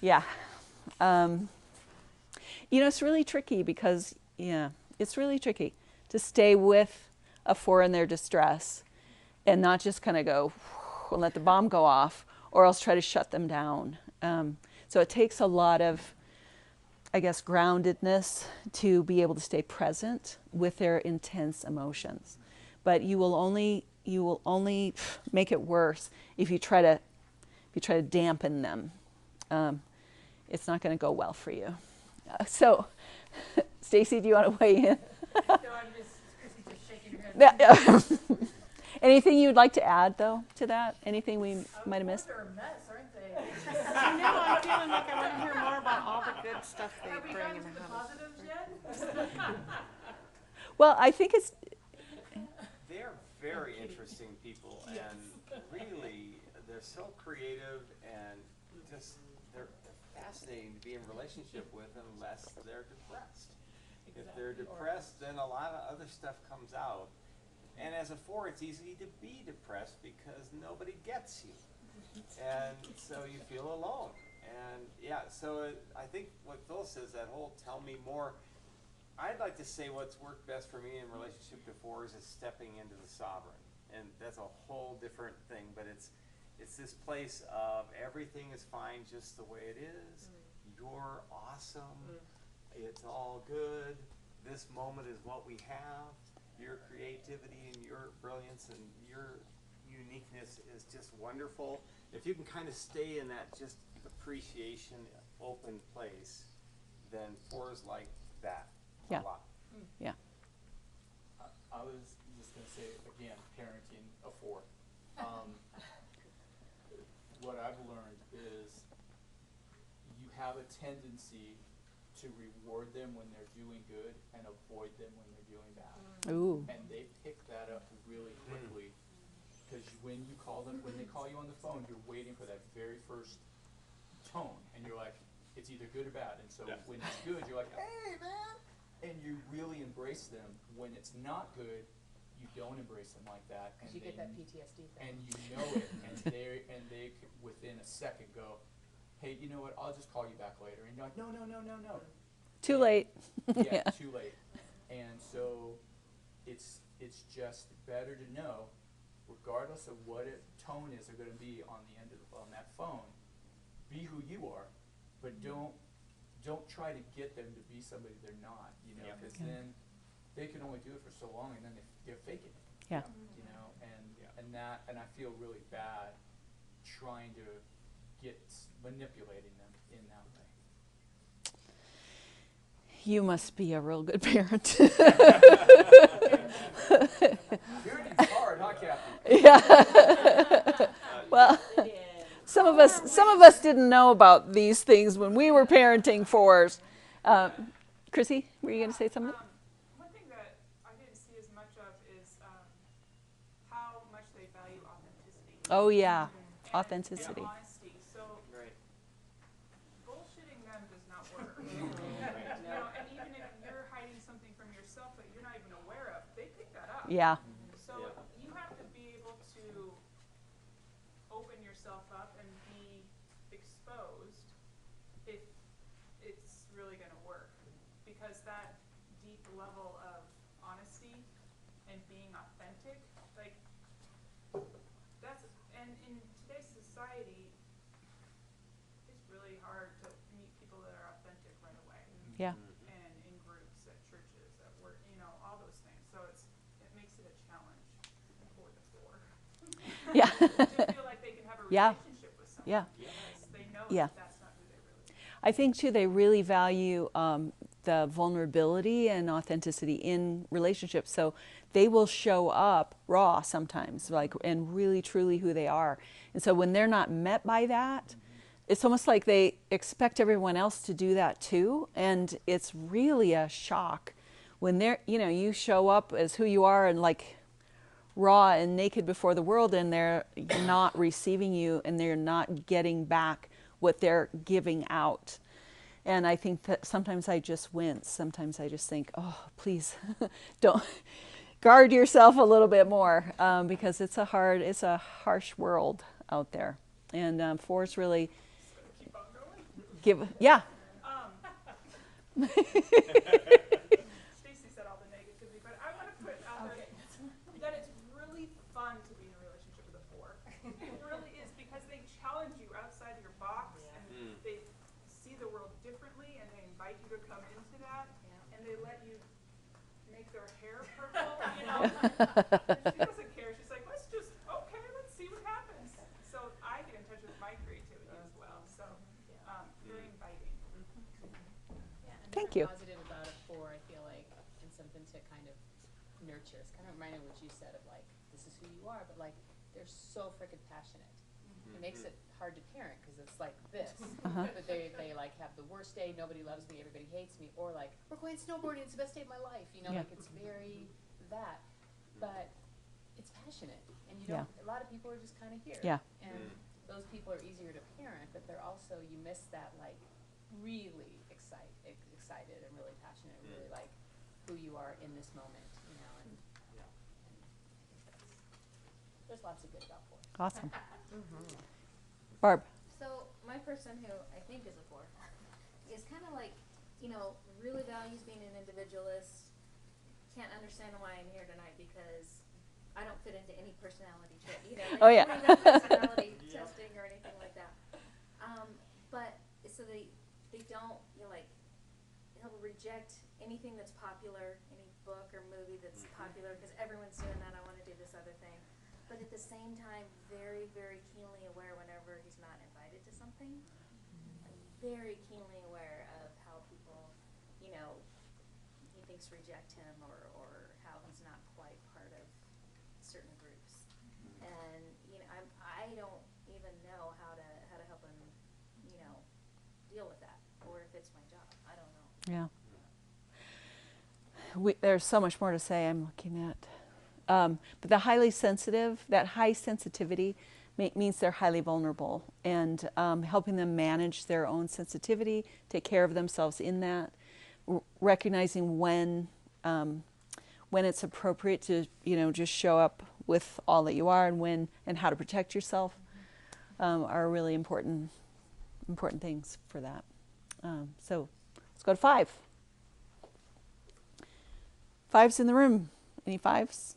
Yeah. It's really tricky because, it's really tricky to stay with a 4 in their distress and not just kind of go and let the bomb go off, or else try to shut them down. So it takes a lot of, I guess, groundedness to be able to stay present with their intense emotions. But you will only make it worse if you try to if you try to dampen them, it's not going to go well for you. So, Stacy, do you want to weigh in? No, I'm just shaking your head. Anything you'd like to add, though, to that? Anything we might have missed? They're a mess, aren't they? I know, I'm feeling like I want to hear more about all the good stuff they Have we bring gotten in to the the house. positives yet? Well, I think it's They're very interesting people, and really, they're so creative and just they're fascinating to be in relationship with unless they're depressed. If they're depressed, then a lot of other stuff comes out. And as a 4, it's easy to be depressed because nobody gets you, and so you feel alone. And yeah, so I think what Phil says, that whole tell me more. I'd like to say what's worked best for me in relationship to 4s is stepping into the sovereign, and that's a whole different thing. But it's this place of everything is fine just the way it is. You're awesome. It's all good. This moment is what we have. Your creativity and your brilliance and your uniqueness is just wonderful. If you can kind of stay in that just appreciation, open place, then 4s like that. Yeah. A lot. yeah. I was just going to say, again, parenting a 4. What I've learned is you have a tendency to reward them when they're doing good and avoid them when they're doing bad. Ooh. And they pick that up really quickly, because when you call them, when they call you on the phone, you're waiting for that very first tone, and you're like, it's either good or bad. And so when it's good, you're like, hey man, and you really embrace them. When it's not good, you don't embrace them like that, and You get that PTSD thing. and you know it, and they could, within a second go, hey, you know what? I'll just call you back later. And you're like, no. Too late. Yeah, too late. And so it's just better to know, regardless of what tone is they're going to be on the end of on that phone, be who you are, but don't try to get them to be somebody they're not. You know, because then they can only do it for so long, and then they're faking it. Yeah. You know, and I feel really bad trying to manipulating them in that way. You must be a real good parent. Parenting's hard, huh, Kathy? Yeah. Well, some of us didn't know about these things when we were parenting 4s. Chrissy, were you going to say something? One thing that I didn't see as much of is how much they value authenticity. Oh yeah, And authenticity. honesty. So Right. bullshitting them does not work. You know, and even if you're hiding something from yourself that you're not even aware of, they pick that up. Yeah. So you have to be able to open yourself up and be exposed if it's really going to work. Because that deep level of honesty and being authentic, like, that's, and in today's society, it's really hard to meet people that are authentic right away. Yeah. And in groups, at churches, at work, you know, all those things. So it makes it a challenge for the 4. Yeah. To feel like they can have a Yeah. relationship with someone. Yeah. Because they know Yeah. that that's not who they really are. I think too they really value the vulnerability and authenticity in relationships. So they will show up raw sometimes, like, and really truly who they are. And so when they're not met by that, it's almost like they expect everyone else to do that too. And it's really a shock when you show up as who you are and like raw and naked before the world, and they're not receiving you, and they're not getting back what they're giving out. And I think that sometimes I just wince. Sometimes I just think, oh, please don't guard yourself a little bit more, because it's a harsh world out there. And 4s really give, yeah. Stacy said all the negativity, but I want to put out there that it's really fun to be in a relationship with a 4. It really is, because they challenge you outside of your box, and they see the world differently, and they invite you to come into that, and they let you make their hair purple, you know. And she doesn't care. She's like, let's see what happens. So I get in touch with my thank you. Positive about a 4, I feel like, and something to kind of nurture. It's kind of reminding what you said of like, this is who you are, but like, they're so freaking passionate. It makes it hard to parent because it's like this. But they like have the worst day, nobody loves me, everybody hates me, or like, we're going snowboarding, it's the best day of my life. You know, like it's very that. But it's passionate. And you don't, a lot of people are just kind of here. Yeah. And those people are easier to parent, but they're also, you miss that like really excited and really passionate and really like who you are in this moment, you know, and I think there's lots of good about 4. Awesome. Barb. So my person who I think is a 4 is kind of like, you know, really values being an individualist. Can't understand why I'm here tonight because I don't fit into any personality trait either. Like, Oh, yeah. I'm not personality testing or anything like that. But so they don't, you know, like, they'll reject anything that's popular, any book or movie that's popular because everyone's doing that. I want to do this other thing. But at the same time, very, very keenly aware whenever he's not invited to something. Like, very keenly aware of how people, you know, he thinks reject him or how he's not quite part of certain groups. And, you know, I don't even know how to help him, you know, deal with that or if it's my job. I don't know. Yeah. There's so much more to say. I'm looking at. But the highly sensitive, that high sensitivity means they're highly vulnerable, and helping them manage their own sensitivity, take care of themselves in that, recognizing when it's appropriate to, you know, just show up with all that you are, and when and how to protect yourself are really important things for that. So let's go to 5. 5s in the room. Any 5s?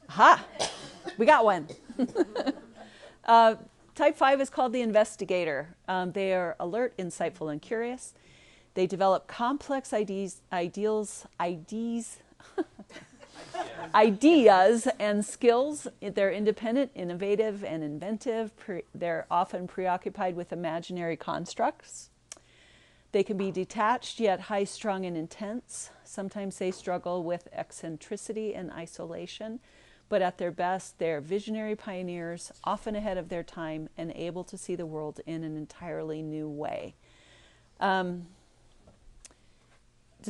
Aha! We got one. Type 5 is called the investigator. They are alert, insightful, and curious. They develop complex ideas and skills. They're independent, innovative, and inventive. They're often preoccupied with imaginary constructs. They can be detached yet high-strung and intense. Sometimes they struggle with eccentricity and isolation. But at their best, they're visionary pioneers, often ahead of their time, and able to see the world in an entirely new way. Does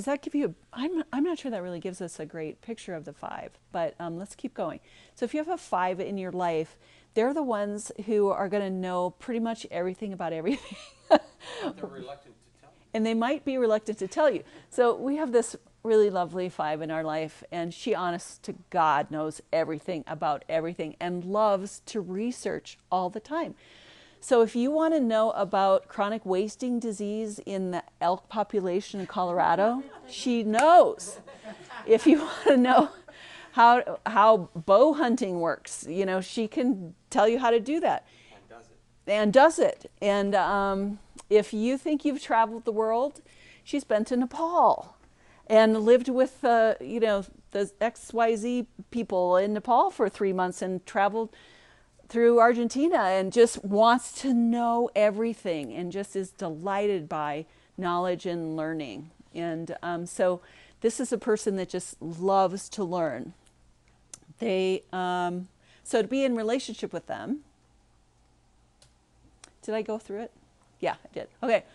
that give you I'm not sure that really gives us a great picture of the 5, but let's keep going. So if you have a 5 in your life, they're the ones who are going to know pretty much everything about everything. But they're reluctant to tell you. And they might be reluctant to tell you. So we have this really lovely 5 in our life, and she, honest to God, knows everything about everything and loves to research all the time. So if you want to know about chronic wasting disease in the elk population in Colorado, she knows. If you want to know how bow hunting works, you know, she can tell you how to do that. And does it. And if you think you've traveled the world, she's been to Nepal and lived with, you know, the XYZ people in Nepal for 3 months and traveled through Argentina and just wants to know everything and just is delighted by knowledge and learning. And so this is a person that just loves to learn. They, so to be in relationship with them, did I go through it? Yeah, I did. Okay.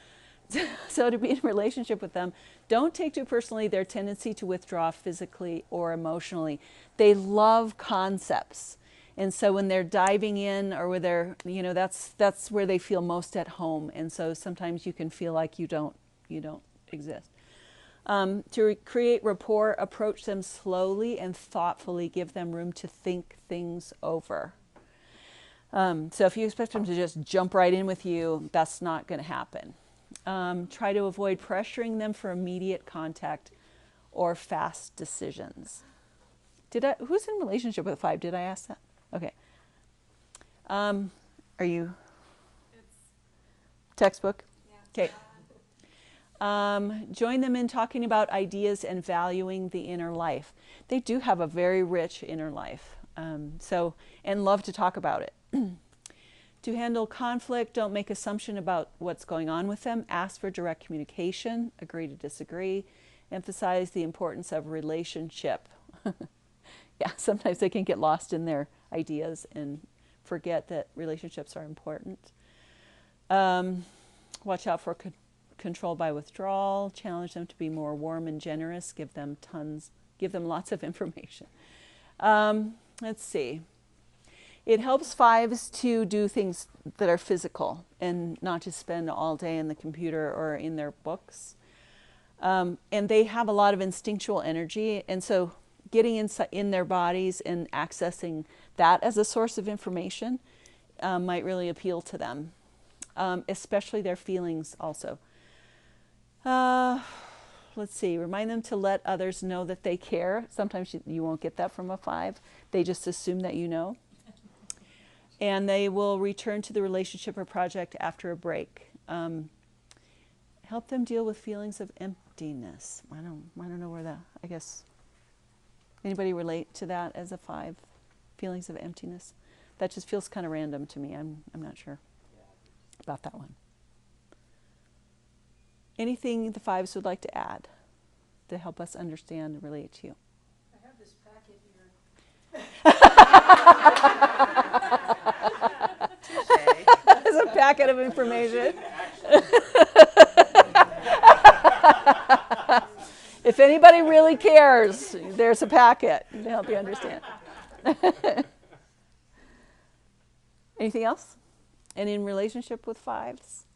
So to be in a relationship with them, don't take too personally their tendency to withdraw physically or emotionally. They love concepts. And so when they're diving in or where they're, you know, that's where they feel most at home. And so sometimes you can feel like you don't exist. To create rapport, approach them slowly and thoughtfully. Give them room to think things over. So if you expect them to just jump right in with you, that's not going to happen. Try to avoid pressuring them for immediate contact or fast decisions. Who's in relationship with 5? Did I ask that? Okay. Are you? It's Textbook? yeah. Okay. Join them in talking about ideas and valuing the inner life. They do have a very rich inner life. And love to talk about it. To handle conflict, don't make assumption about what's going on with them. Ask for direct communication. Agree to disagree. Emphasize the importance of relationship. Yeah, sometimes they can get lost in their ideas and forget that relationships are important. Watch out for control by withdrawal. Challenge them to be more warm and generous. Give them lots of information. Let's see. It helps fives to do things that are physical and not to spend all day in the computer or in their books. And they have a lot of instinctual energy, and so getting in their bodies and accessing that as a source of information might really appeal to them, especially their feelings also. Let's see, remind them to let others know that they care. Sometimes you won't get that from a five. They just assume that you know. And they will return to the relationship or project after a break. Help them deal with feelings of emptiness. I don't know where that, I guess. Anybody relate to that as a five? Feelings of emptiness? That just feels kind of random to me. I'm not sure about that one. Anything the fives would like to add to help us understand and relate to you? I have this packet here. It's a packet of information. If anybody really cares, there's a packet to help you understand. Anything else? And in relationship with fives?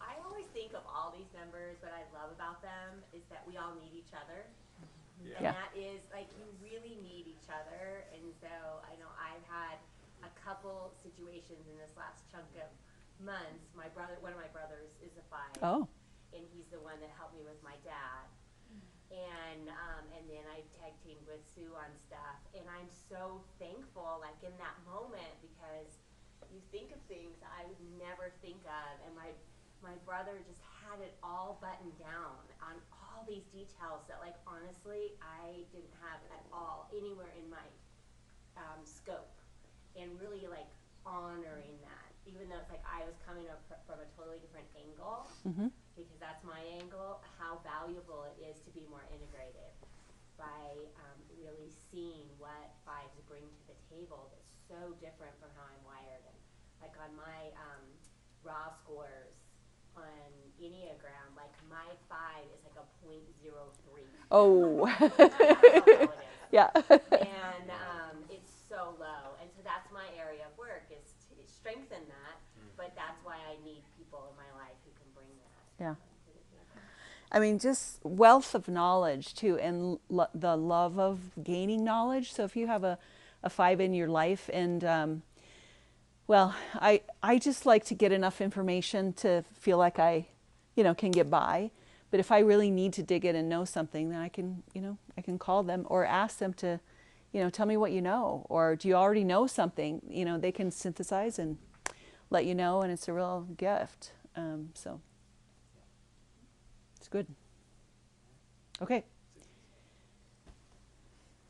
I always think of all these members, what I love about them is that we all need each other. And that is, like, you really need each other. And so I know I've had a couple situations in this last chunk of months. One of my brothers is a five. Oh. And he's the one that helped me with my dad. And then I tag teamed with Sue on stuff. And I'm so thankful, like, in that moment, because you think of things I would never think of. And my brother just had it all buttoned down on all these details that, like, honestly, I didn't have at all anywhere in my scope. And really, like, honoring that, even though it's like I was coming up from a totally different angle, because that's my angle, how valuable it is to be more integrated by really seeing what fives bring to the table that's so different from how I'm wired. And like on my raw scores on Enneagram, like my 5 is like a 0.03. Oh. Yeah. And it's so low. And so that's my area of work, is to strengthen that. But that's why I need people in my life who can bring that. Yeah. I mean, just wealth of knowledge too, and the love of gaining knowledge. So if you have a 5 in your life, and well, I just like to get enough information to feel like I, can get by. But if I really need to dig in and know something, then I can call them or ask them to, tell me what you know, or do you already know something? They can synthesize and let you know, and it's a real gift. So it's good. Okay.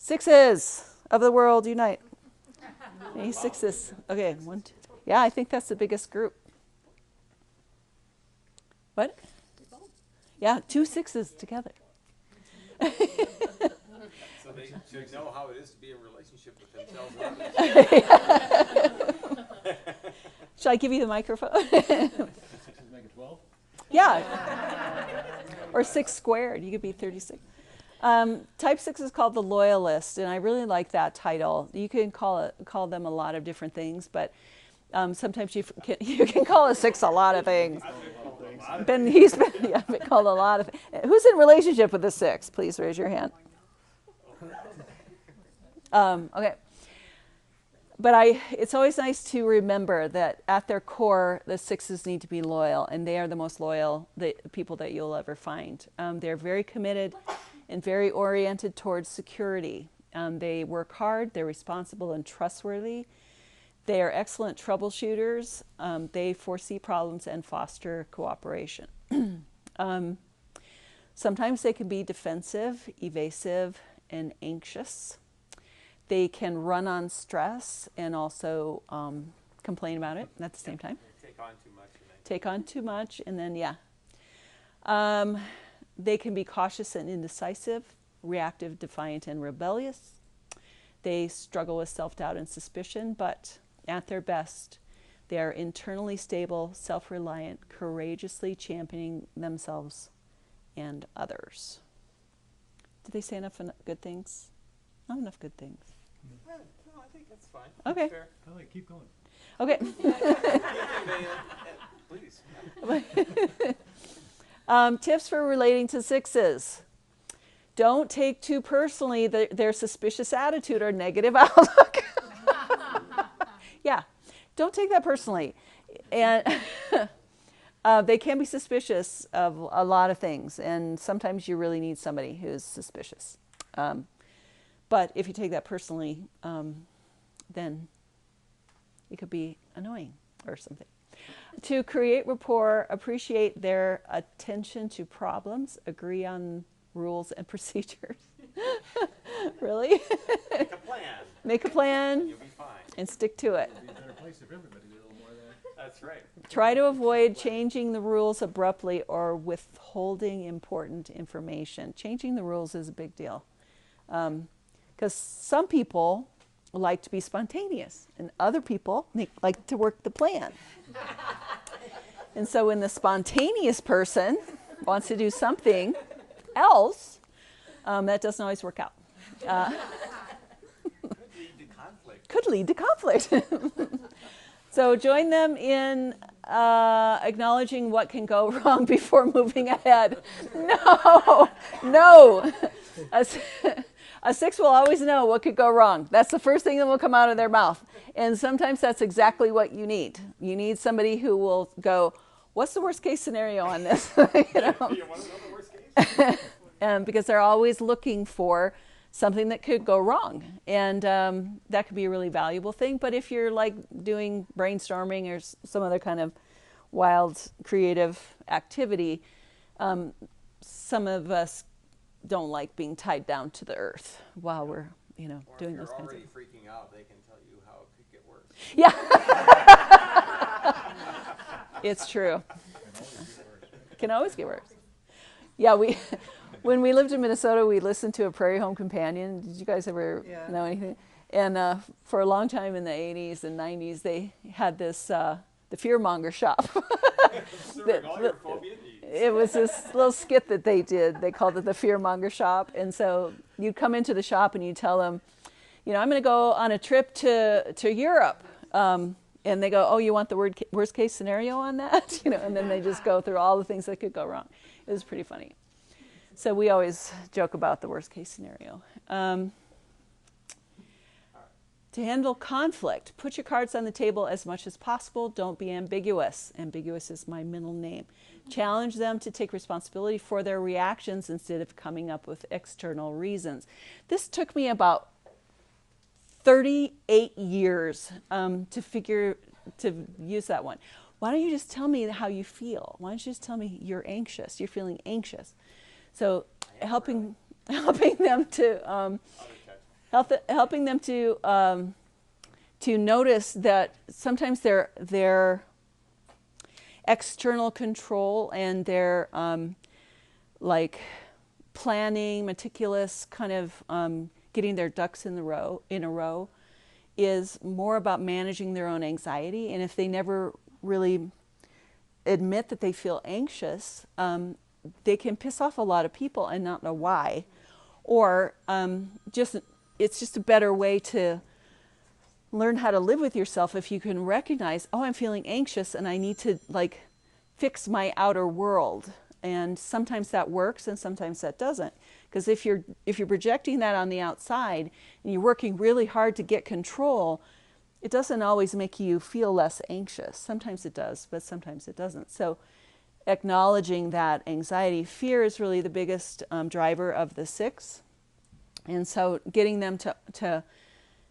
6s of the world unite. Any 6s? Okay, 1, 2, 3. Yeah, I think that's the biggest group. What? Yeah, 2 6s together. So they should know how it is to be in a relationship with themselves. Shall I give you the microphone? Make it 12? Yeah. Or 6 squared. You could be 36. Type 6 is called the loyalist, and I really like that title. You can call them a lot of different things, but sometimes you can call a 6 a lot of things. He's been called a lot of things. Who's in relationship with a 6? Please raise your hand. Okay. But it's always nice to remember that at their core, the 6s need to be loyal, and they are the most loyal people that you'll ever find. They're very committed and very oriented towards security. They work hard, they're responsible and trustworthy. They are excellent troubleshooters. They foresee problems and foster cooperation. Sometimes they can be defensive, evasive, and anxious. They can run on stress and also complain about it at the same time. Take on too much. Take on too much, and then, they can be cautious and indecisive, reactive, defiant, and rebellious. They struggle with self-doubt and suspicion, but at their best, they are internally stable, self-reliant, courageously championing themselves and others. Did they say enough good things? Not enough good things. No, I think that's fine. Okay. That's fair. I like, keep going. Okay. Please. Tips for relating to sixes. Don't take too personally their suspicious attitude or negative outlook. Yeah, don't take that personally. And they can be suspicious of a lot of things, and sometimes you really need somebody who's suspicious. But if you take that personally, then it could be annoying or something. To create rapport, appreciate their attention to problems, agree on rules and procedures. Really? Make a plan. Make a plan. You'll be fine. And stick to it. It'd be a better place if everybody did a little more of that. That's right. Try to avoid changing the rules abruptly or withholding important information. Changing the rules is a big deal. Because some people like to be spontaneous, and other people like to work the plan. And so when the spontaneous person wants to do something else, that doesn't always work out. Could lead to conflict. So join them in acknowledging what can go wrong before moving ahead. No. A six will always know what could go wrong. That's the first thing that will come out of their mouth. And sometimes that's exactly what you need. You need somebody who will go, what's the worst case scenario on this? You know? Do you want to know the worst case? Because they're always looking for something that could go wrong. And that could be a really valuable thing. But if you're like doing brainstorming or some other kind of wild creative activity, some of us don't like being tied down to the earth while we're, doing those kinds of things. If you're already freaking out, they can tell you how it could get worse. Yeah. It's true. Can always get worse. Yeah, when we lived in Minnesota, we listened to a Prairie Home Companion. Did you guys ever know anything? And for a long time in the 80s and 90s, they had this, the Fearmonger Shop. It was this little skit that they did. They called it the Fearmonger Shop. And so you'd come into the shop and you'd tell them, I'm going to go on a trip to Europe. And they go, oh, you want the worst case scenario on that? And then they just go through all the things that could go wrong. It was pretty funny. So we always joke about the worst case scenario. To handle conflict, put your cards on the table as much as possible. Don't be ambiguous. Ambiguous is my middle name. Challenge them to take responsibility for their reactions instead of coming up with external reasons. This took me about 38 years to use that one. Why don't you just tell me how you feel? Why don't you just tell me you're anxious? You're feeling anxious. So helping them to to notice that sometimes their external control and their planning, meticulous kind of getting their ducks in a row is more about managing their own anxiety. And if they never really admit that they feel anxious, they can piss off a lot of people and not know why. Or it's just a better way to learn how to live with yourself if you can recognize, oh, I'm feeling anxious and I need to fix my outer world. And sometimes that works and sometimes that doesn't. Because if you're projecting that on the outside and you're working really hard to get control, it doesn't always make you feel less anxious. Sometimes it does, but sometimes it doesn't. So acknowledging that anxiety, fear is really the biggest driver of the six. And so getting them to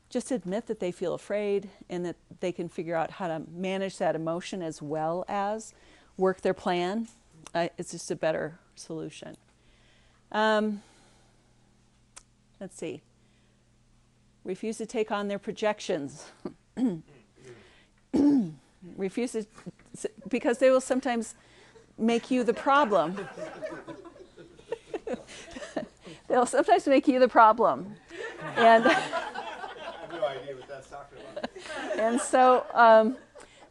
just admit that they feel afraid and that they can figure out how to manage that emotion as well as work their plan, it's just a better solution. Let's see. Refuse to take on their projections. refuse to, because they will sometimes make you the problem. They'll sometimes make you the problem. And I have no idea what that's talking about. and so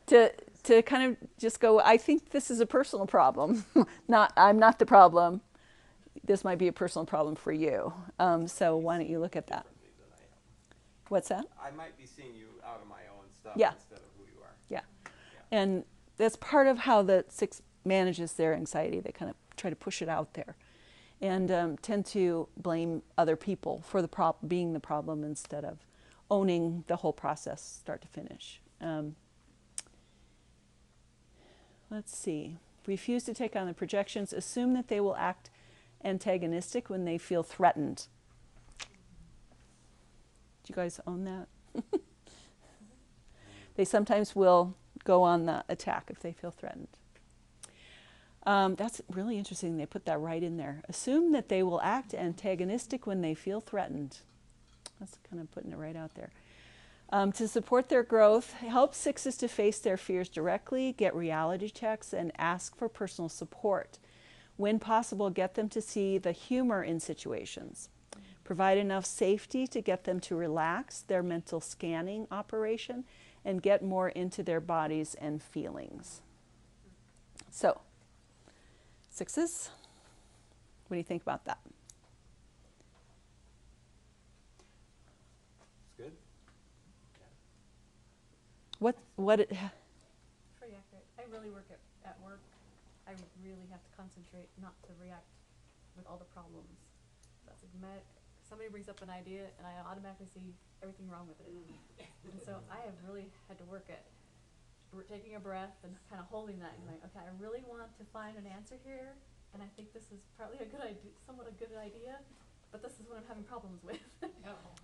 to kind of just go, I think this is a personal problem. I'm not the problem. This might be a personal problem for you. So why don't you look at that? What's that? I might be seeing you out of my own stuff Yeah. instead of who you are. Yeah. And that's part of how the 6 manages their anxiety. They kind of try to push it out there and tend to blame other people for being the problem instead of owning the whole process start to finish. Let's see. Refuse to take on the projections. Assume that they will act antagonistic when they feel threatened. Do you guys own that? They sometimes will go on the attack if they feel threatened. That's really interesting. They put that right in there. Assume that they will act antagonistic when they feel threatened. That's kind of putting it right out there. To support their growth, help 6s to face their fears directly, get reality checks, and ask for personal support. When possible, get them to see the humor in situations. Provide enough safety to get them to relax their mental scanning operation and get more into their bodies and feelings. So, 6s, what do you think about that? It's good. What Pretty accurate. I really work at work. I really have to concentrate not to react with all the problems. That's like somebody brings up an idea and I automatically see everything wrong with it. And so I have really had to work at taking a breath and kind of holding that and like, okay, I really want to find an answer here, and I think this is probably a good idea, somewhat a good idea, but this is what I'm having problems with.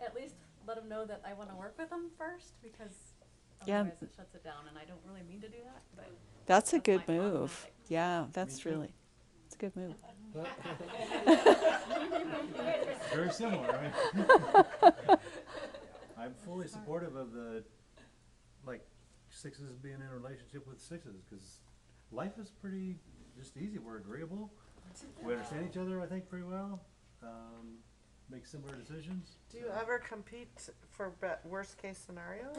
At least let them know that I want to work with them first, because otherwise it shuts it down, and I don't really mean to do that. But that's a good my move. automatic. Yeah, that's really, it's a good move. Very similar, right? I'm fully supportive of the, like, 6s being in a relationship with 6s, because life is pretty just easy. We're agreeable. We understand each other, I think, pretty well. Make similar decisions. Do you ever compete for worst case scenarios?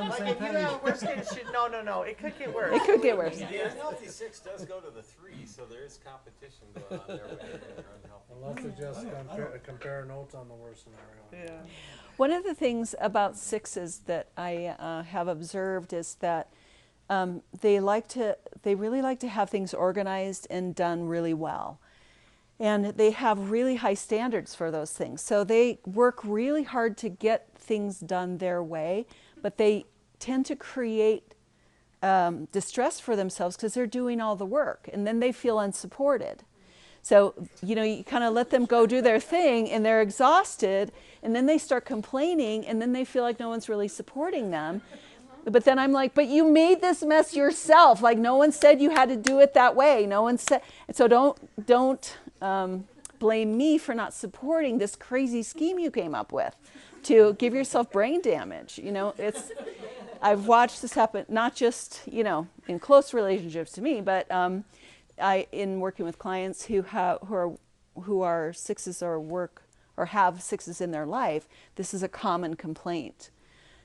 Like Like if you have a worst case, no, it could get worse. It could get worse. The unhealthy 6 does go to the 3, so there is competition going on there with their unhealthy. Unless they just compare notes on the worst scenario. Yeah. One of the things about 6s that I have observed is that they really like to have things organized and done really well. And they have really high standards for those things. So they work really hard to get things done their way, but they tend to create distress for themselves because they're doing all the work, and then they feel unsupported. So, you kind of let them go do their thing, and they're exhausted, and then they start complaining, and then they feel like no one's really supporting them. But then I'm like, but you made this mess yourself. Like, no one said you had to do it that way. No one said. So don't blame me for not supporting this crazy scheme you came up with to give yourself brain damage. I've watched this happen, not just, in close relationships to me, but in working with clients who are 6s or have 6s in their life. This is a common complaint.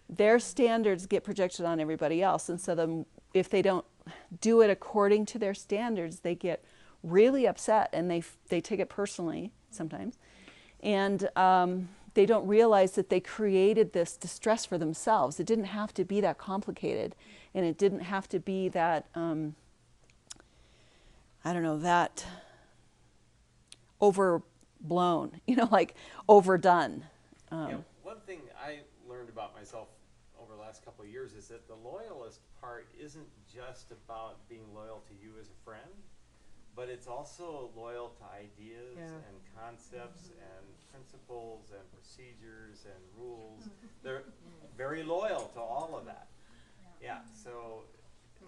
Their standards get projected on everybody else, and so if they don't do it according to their standards, they get really upset, and they take it personally sometimes, and they don't realize that they created this distress for themselves. It didn't have to be that complicated, and it didn't have to be that that overblown, like overdone. One thing I learned about myself over the last couple of years is that the loyalist part isn't just about being loyal to you as a friend, but it's also loyal to ideas and concepts and principles and procedures and rules. They're very loyal to all of that. Yeah, so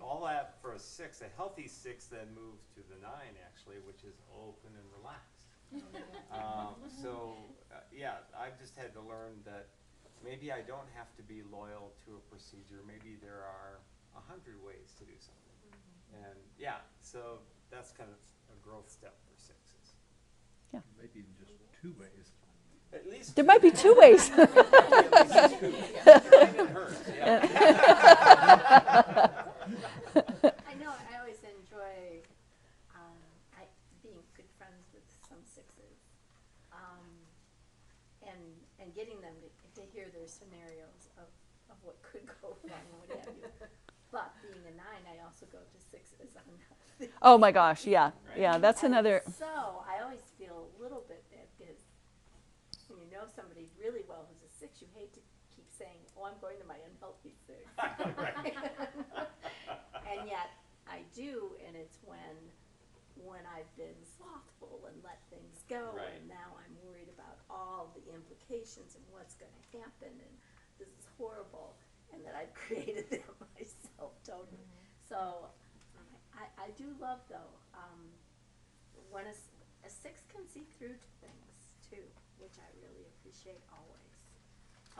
all that for a 6, a healthy 6 then moves to the 9 actually, which is open and relaxed. I've just had to learn that maybe I don't have to be loyal to a procedure. Maybe there are 100 ways to do something. And yeah, so that's kind of a growth step for sixes. Maybe just 2 ways. At least There might be 2 ways. Mine and hers, yeah. I know I always enjoy being good friends with some sixes, and getting them to hear their scenarios of what could go wrong, what have you. But being a 9, I also go to sixes on Oh my gosh, yeah. Yeah, that's another. So I always feel a little bit bad because when you know somebody really well who's a 6, you hate to keep saying, oh, I'm going to my unhealthy 6. And yet I do, and it's when I've been slothful and let things go, Right. and now I'm worried about all the implications and what's going to happen, and this is horrible, and that I've created them myself totally. So I do love, though, when a 6 can see through to things, too, which I really appreciate always.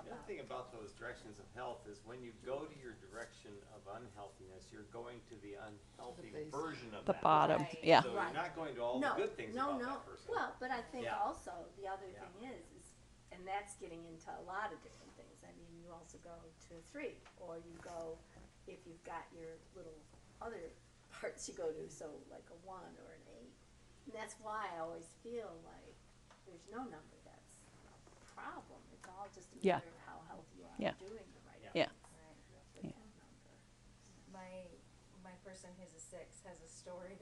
The other thing about those directions of health is when you go to your direction of unhealthiness, you're going to the unhealthy version of The that bottom, person. yeah. So you're not going to all the good things about that person. Well, but I think Yeah. also the other Yeah. thing is, and that's getting into a lot of different things. I mean, you also go to a 3, or you go, if you've got your little other parts you go to, so like a 1 or an 8. And that's why I always feel like there's no number that's a problem. It's all just a Yeah. matter of how healthy you are Yeah. doing the right Yeah. things. With Yeah. that number. My person who's a 6 has a story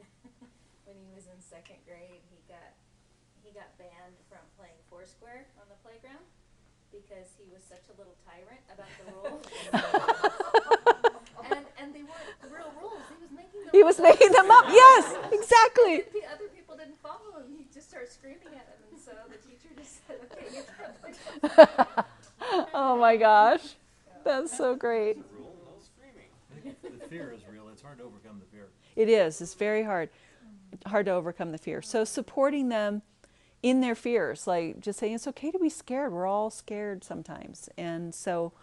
when he was in 2nd grade. He got banned from playing Foursquare on the playground because he was such a little tyrant about the rules. and they weren't real rules. He was making them up. Yes, exactly. The other people didn't follow him. He just started screaming at them, and so the teacher just said, "Okay, you can't play." Oh my gosh, that's so great. It's a rule, no screaming. The fear is real. It's hard to overcome the fear. It is. It's very hard to overcome the fear. So supporting them in their fears, like just saying it's okay to be scared. We're all scared sometimes, and so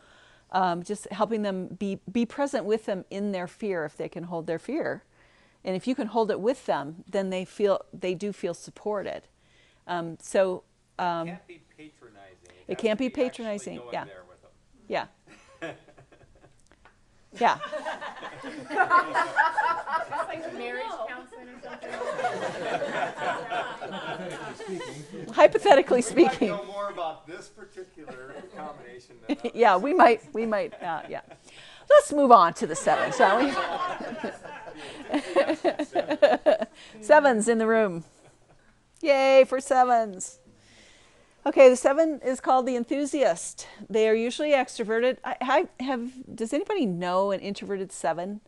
just helping them be present with them in their fear if they can hold their fear, and if you can hold it with them, then they do feel supported. It can't be patronizing. It can't be has to actually patronizing, going yeah. there with them. Yeah. Yeah. It's like marriage counseling or something. Hypothetically We speaking. might know more about this particular combination than others. Yeah, we might, yeah. Let's move on to the 7, shall we? 7s in the room. Yay for 7s. Okay, the 7 is called the enthusiast. They are usually extroverted. Does anybody know an introverted 7?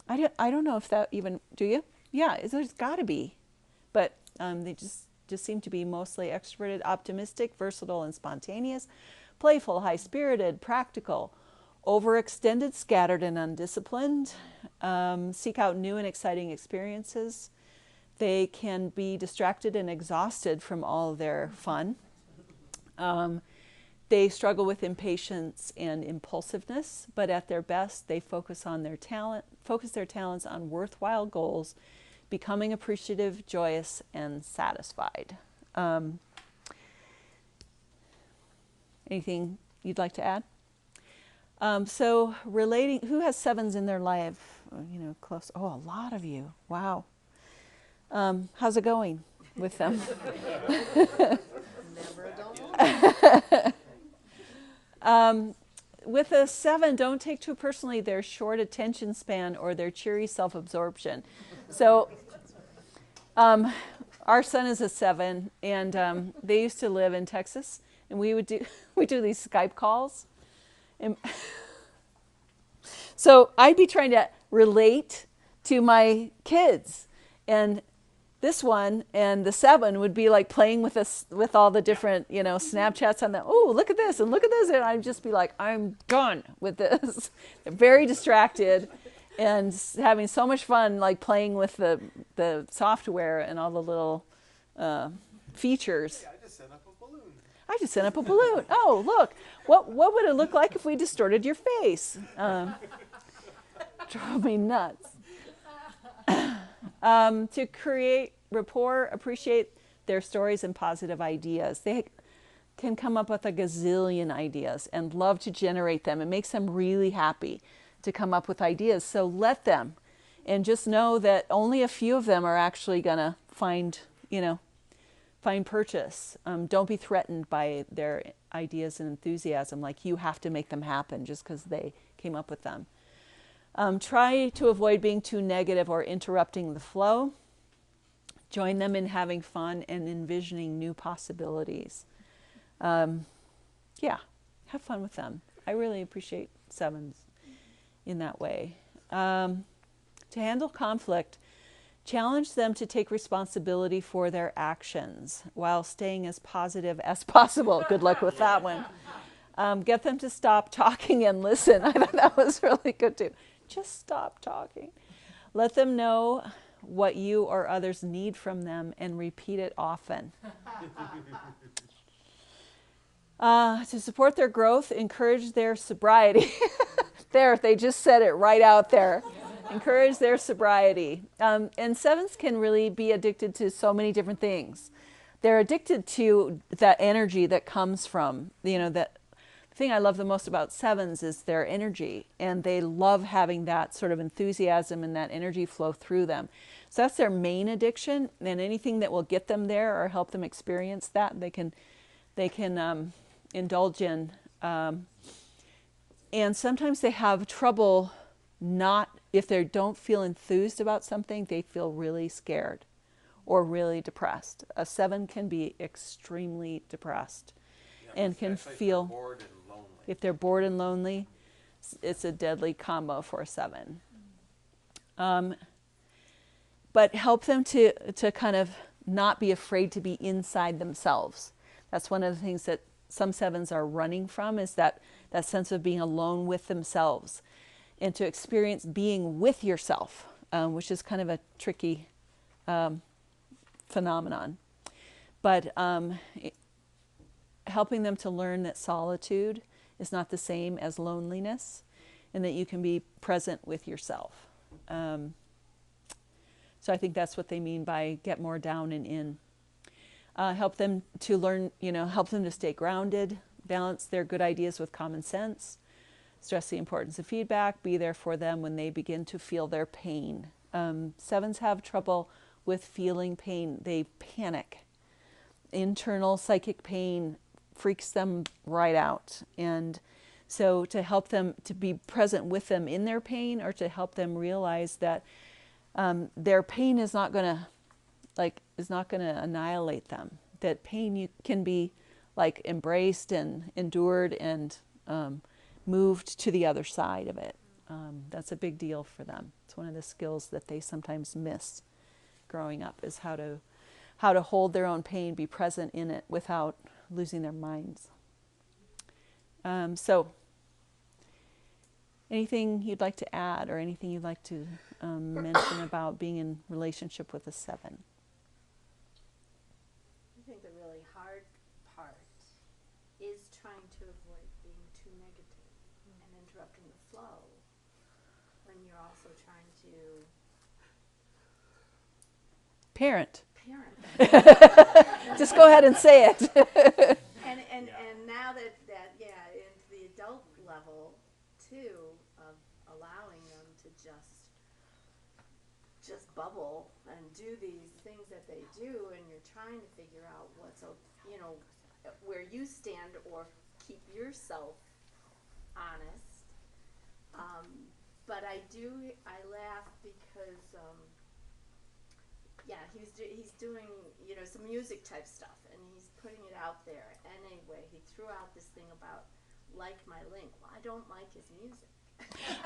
I don't know if that even, do you? Yeah, there's got to be. But they just seem to be mostly extroverted, optimistic, versatile, and spontaneous, playful, high-spirited, practical, overextended, scattered, and undisciplined, seek out new and exciting experiences. They can be distracted and exhausted from all their fun. They struggle with impatience and impulsiveness, but at their best, they focus their talents on worthwhile goals, becoming appreciative, joyous, and satisfied. Anything you'd like to add? So relating, who has 7s in their life? Close. Oh, a lot of you. Wow. How's it going with them? Never a dull With a 7, don't take too personally their short attention span or their cheery self-absorption. So our son is a 7, and they used to live in Texas, and we do these Skype calls. And so I'd be trying to relate to my kids, and this one and the 7 would be like playing with us with all the different, Snapchats on the, oh, look at this and look at this. And I'd just be like, I'm done with this. They're very distracted and having so much fun, like playing with the software and all the little features. Yeah, I just set up a balloon. I just sent up a balloon. Oh, look, what would it look like if we distorted your face? Drove me nuts. To create rapport, appreciate their stories and positive ideas. They can come up with a gazillion ideas and love to generate them. It makes them really happy to come up with ideas. So let them, and just know that only a few of them are actually going to find purchase. Don't be threatened by their ideas and enthusiasm, like you have to make them happen just because they came up with them. Try to avoid being too negative or interrupting the flow. Join them in having fun and envisioning new possibilities. Have fun with them. I really appreciate 7s in that way. To handle conflict, challenge them to take responsibility for their actions while staying as positive as possible. Good luck with that one. Get them to stop talking and listen. I thought that was really good too. Just stop talking. Let them know what you or others need from them and repeat it often. To support their growth, encourage their sobriety. There, they just said it right out there. Encourage their sobriety. And 7s can really be addicted to so many different things. They're addicted to that energy that comes from, that the thing I love the most about 7s is their energy, and they love having that sort of enthusiasm and that energy flow through them. So that's their main addiction, and anything that will get them there or help them experience that, they can indulge in. And sometimes they have trouble if they don't feel enthused about something, they feel really scared or really depressed. A 7 can be extremely depressed and can feel, if they're bored and lonely, it's a deadly combo for a 7. But help them to kind of not be afraid to be inside themselves. That's one of the things that some 7s are running from, is that sense of being alone with themselves, and to experience being with yourself, which is kind of a tricky phenomenon. But helping them to learn that solitude is not the same as loneliness, and that you can be present with yourself. So I think that's what they mean by get more down and in. Help them to learn, help them to stay grounded, balance their good ideas with common sense, stress the importance of feedback, be there for them when they begin to feel their pain. 7s have trouble with feeling pain. They panic. Internal psychic pain freaks them right out. And so to help them to be present with them in their pain, or to help them realize that their pain is not going to annihilate them. That pain can be embraced and endured and moved to the other side of it. That's a big deal for them. It's one of the skills that they sometimes miss growing up, is how to hold their own pain, be present in it without losing their minds. So anything you'd like to add, or anything you'd like to mention about being in relationship with a 7? I think the really hard part is trying to avoid being too negative and interrupting the flow when you're also trying to parent. Parent. Just go ahead and say it. and now that into the adult level too, of allowing them to just bubble and do these things that they do, and you're trying to figure out where you stand, or keep yourself honest. But I laugh because he's doing some music type stuff, and he's putting it out there. And anyway, he threw out this thing about like my link. Well, I don't like his music.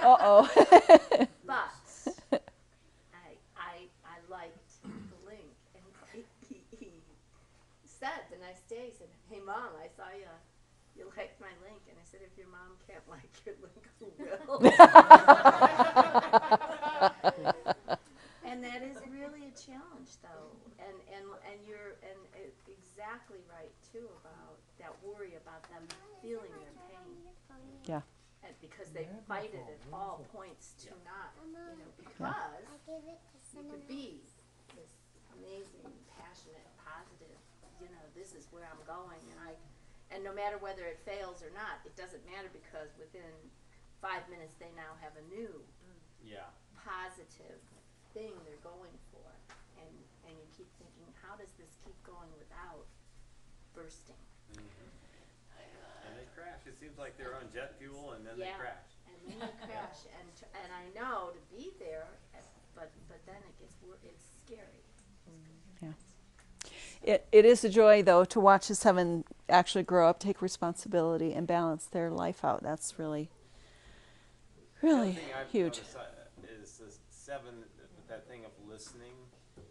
But I liked the link, and he said the next day, he said, "Hey Mom, I saw you liked my link," and I said, "If your mom can't like your link, who will?" And that is really a challenge though, and you're exactly right too about that worry about them feeling their pain. Yeah. And because they fight it at all points to not, because you could be this amazing, passionate, positive, this is where I'm going, and no matter whether it fails or not, it doesn't matter because within 5 minutes they now have a new positive thing they're going for, and you keep thinking, how does this keep going without bursting? And they crash. It seems like they're on jet fuel and then they crash. And then they crash, and I know to be there, but then it's scary. Yeah. It is a joy, though, to watch the 7 actually grow up, take responsibility, and balance their life out. That's really, really huge. Is the 7, that thing of listening.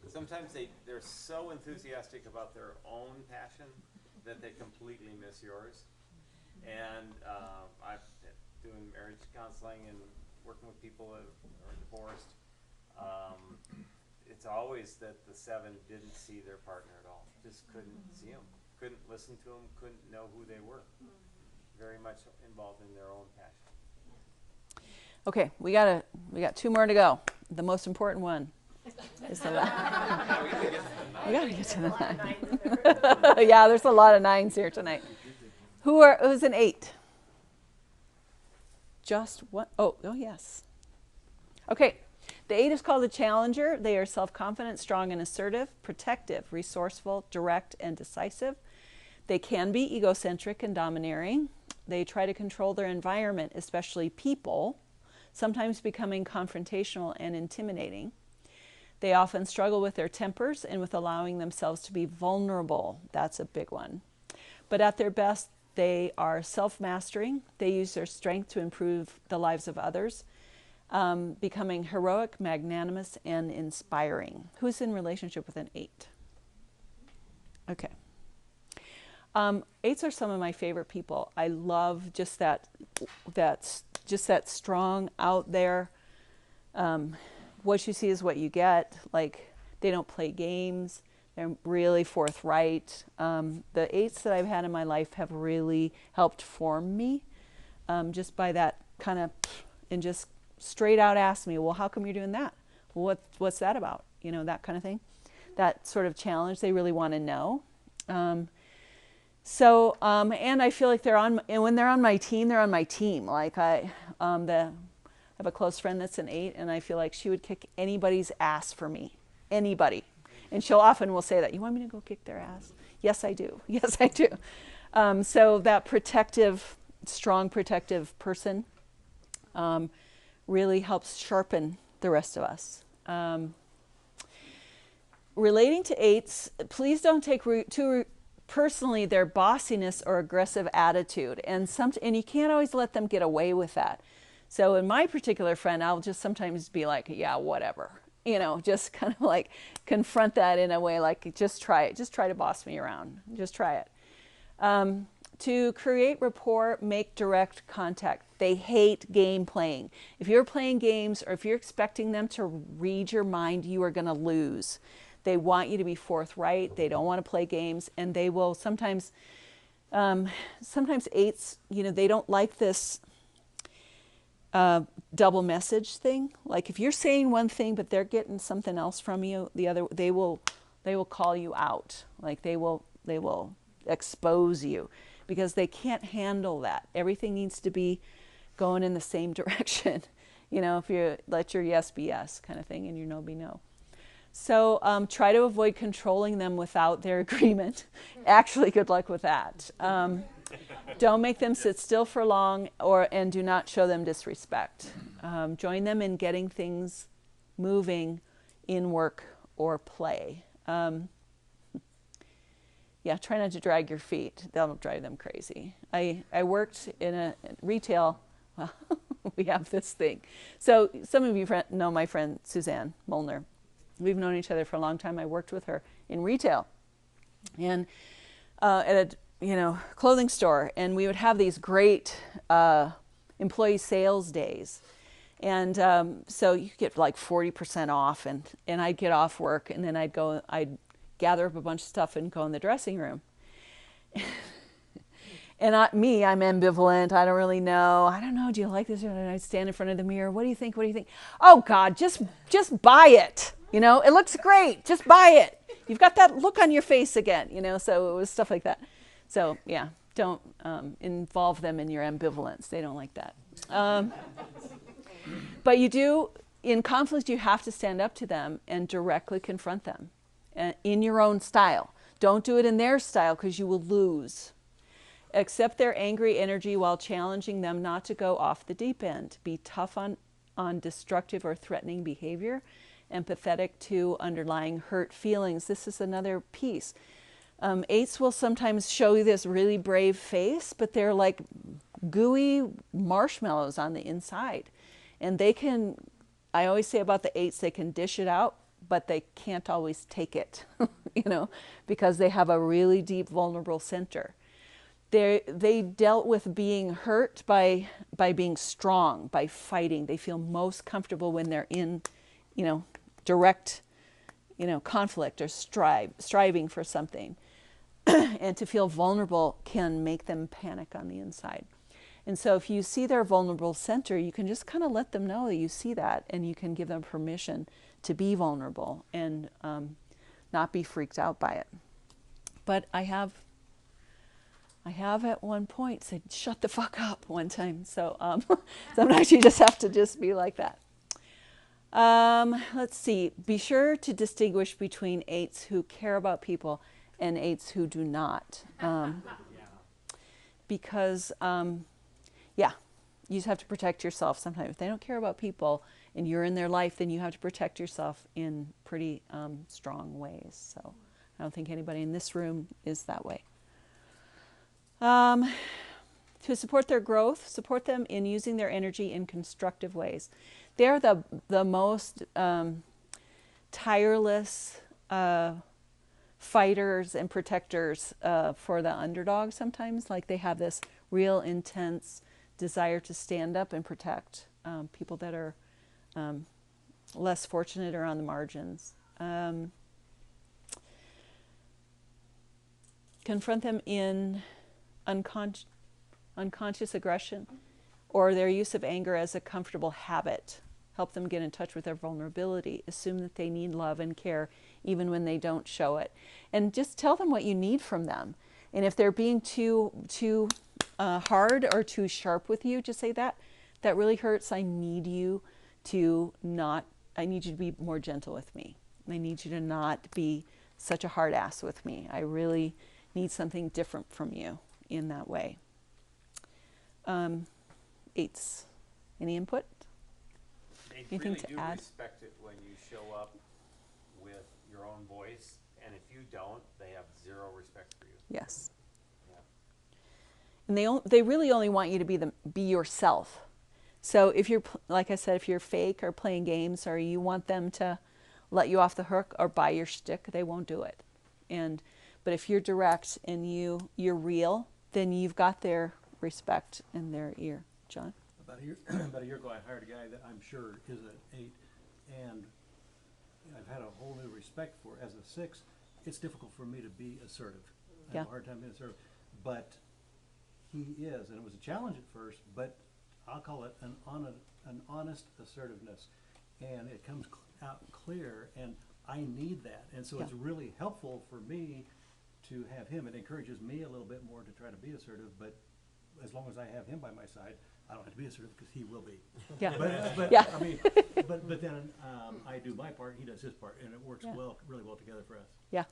Sometimes they're so enthusiastic about their own passion that they completely miss yours. And I'm doing marriage counseling and working with people who are divorced. It's always that the 7 didn't see their partner at all. Just couldn't see them, couldn't listen to them, couldn't know who they were. Very much involved in their own passion. Okay, we got 2 more to go. The most important one is the last. We gotta get to the 9. Yeah, there's a lot of 9s here tonight. Who's an 8? Just one. Oh, yes. Okay. The 8 is called the challenger. They are self-confident, strong and assertive, protective, resourceful, direct, and decisive. They can be egocentric and domineering. They try to control their environment, especially people, sometimes becoming confrontational and intimidating. They often struggle with their tempers and with allowing themselves to be vulnerable. That's a big one. But at their best, they are self-mastering. They use their strength to improve the lives of others. Becoming heroic, magnanimous, and inspiring. Who's in relationship with an 8? Okay. 8s are some of my favorite people. I love just that strong out there. What you see is what you get. Like, they don't play games. They're really forthright. The 8s that I've had in my life have really helped form me, just by that kind of, and just straight out ask me, well, how come you're doing that? Well, what's that about? That kind of thing. That sort of challenge, they really want to know. And I feel like when they're on my team, they're on my team. Like I have a close friend that's an 8, and I feel like she would kick anybody's ass for me. Anybody. And she'll often will say that, you want me to go kick their ass? Yes, I do. Yes, I do. So that strong protective person, really helps sharpen the rest of us. Relating to 8s, please don't take too personally their bossiness or aggressive attitude. And you can't always let them get away with that. So in my particular friend, I'll just sometimes be like, yeah, whatever. Just kind of like confront that in a way like, just try it. Just try to boss me around. Just try it. To create rapport, make direct contact. They hate game playing. If you're playing games or if you're expecting them to read your mind, you are going to lose. They want you to be forthright. They don't want to play games. And they will sometimes 8s, they don't like this double message thing. Like if you're saying one thing, but they're getting something else from you, they will call you out. Like they will expose you. Because they can't handle that. Everything needs to be going in the same direction. If you let your yes be yes kind of thing and your no be no. So try to avoid controlling them without their agreement. Actually, good luck with that. Don't make them sit still for long and do not show them disrespect. Join them in getting things moving in work or play. Yeah, try not to drag your feet. That'll drive them crazy. I worked in a retail, well, we have this thing. So some of you know my friend Suzanne Molnar. We've known each other for a long time. I worked with her in retail and at a clothing store. And we would have these great employee sales days. And so you get like 40% off, and I'd get off work, and then I'd gather up a bunch of stuff and go in the dressing room. And I'm ambivalent. I don't really know. I don't know. Do you like this? And I stand in front of the mirror. What do you think? What do you think? Oh God, just buy it. You know, it looks great. Just buy it. You've got that look on your face again. You know, so it was stuff like that. So yeah, don't involve them in your ambivalence. They don't like that. But you do, in conflict, you have to stand up to them and directly confront them in your own style. Don't do it in their style, because you will lose. Accept their angry energy while challenging them not to go off the deep end. Be tough on destructive or threatening behavior, empathetic to underlying hurt feelings. This is another piece. 8s will sometimes show you this really brave face, but they're like gooey marshmallows on the inside. And they can, I always say about the 8s, they can dish it out, but they can't always take it, you know, because they have a really deep, vulnerable center. They dealt with being hurt by being strong, by fighting. They feel most comfortable when they're in, you know, direct, you know, conflict or striving for something. And to feel vulnerable can make them panic on the inside. And so if you see their vulnerable center, you can just kind of let them know that you see that, and you can give them permission to be vulnerable and not be freaked out by it. But I have at one point said, shut the fuck up one time. So sometimes you just have to just be like that. Let's see. Be sure to distinguish between 8s who care about people and 8s who do not. Because, yeah, you just have to protect yourself sometimes. If they don't care about people and you're in their life, then you have to protect yourself in pretty strong ways. So I don't think anybody in this room is that way. To support their growth, support them in using their energy in constructive ways. They're the most tireless fighters and protectors for the underdog sometimes. Like, they have this real intense desire to stand up and protect people that are less fortunate or on the margins. Confront them in unconscious aggression or their use of anger as a comfortable habit. Help them get in touch with their vulnerability. Assume that they need love and care even when they don't show it. And just tell them what you need from them. And if they're being too hard or too sharp with you, just say that really hurts. I need you to be more gentle with me. I need you to not be such a hard ass with me. I really need something different from you in that way. 8s, any input? They Anything really to do add? respect it when you show up with your own voice, and if you don't, they have zero respect for you. Yes. Yeah. And they really only want you to be yourself. So if you're, like I said, if you're fake or playing games, or you want them to let you off the hook or buy your shtick, they won't do it. But if you're direct and you're real, then you've got their respect and their ear. John? About a year ago, I hired a guy that I'm sure is an 8, and I've had a whole new respect for. As a 6, it's difficult for me to be assertive. I have a hard time being assertive. But he is, and it was a challenge at first, but I'll call it an honest assertiveness. And it comes out clear, and I need that. And so it's really helpful for me to have him. It encourages me a little bit more to try to be assertive, but as long as I have him by my side, I don't have to be assertive because he will be. Yeah. But Yeah. I mean, but then I do my part, he does his part, and it works really well together for us. Yeah.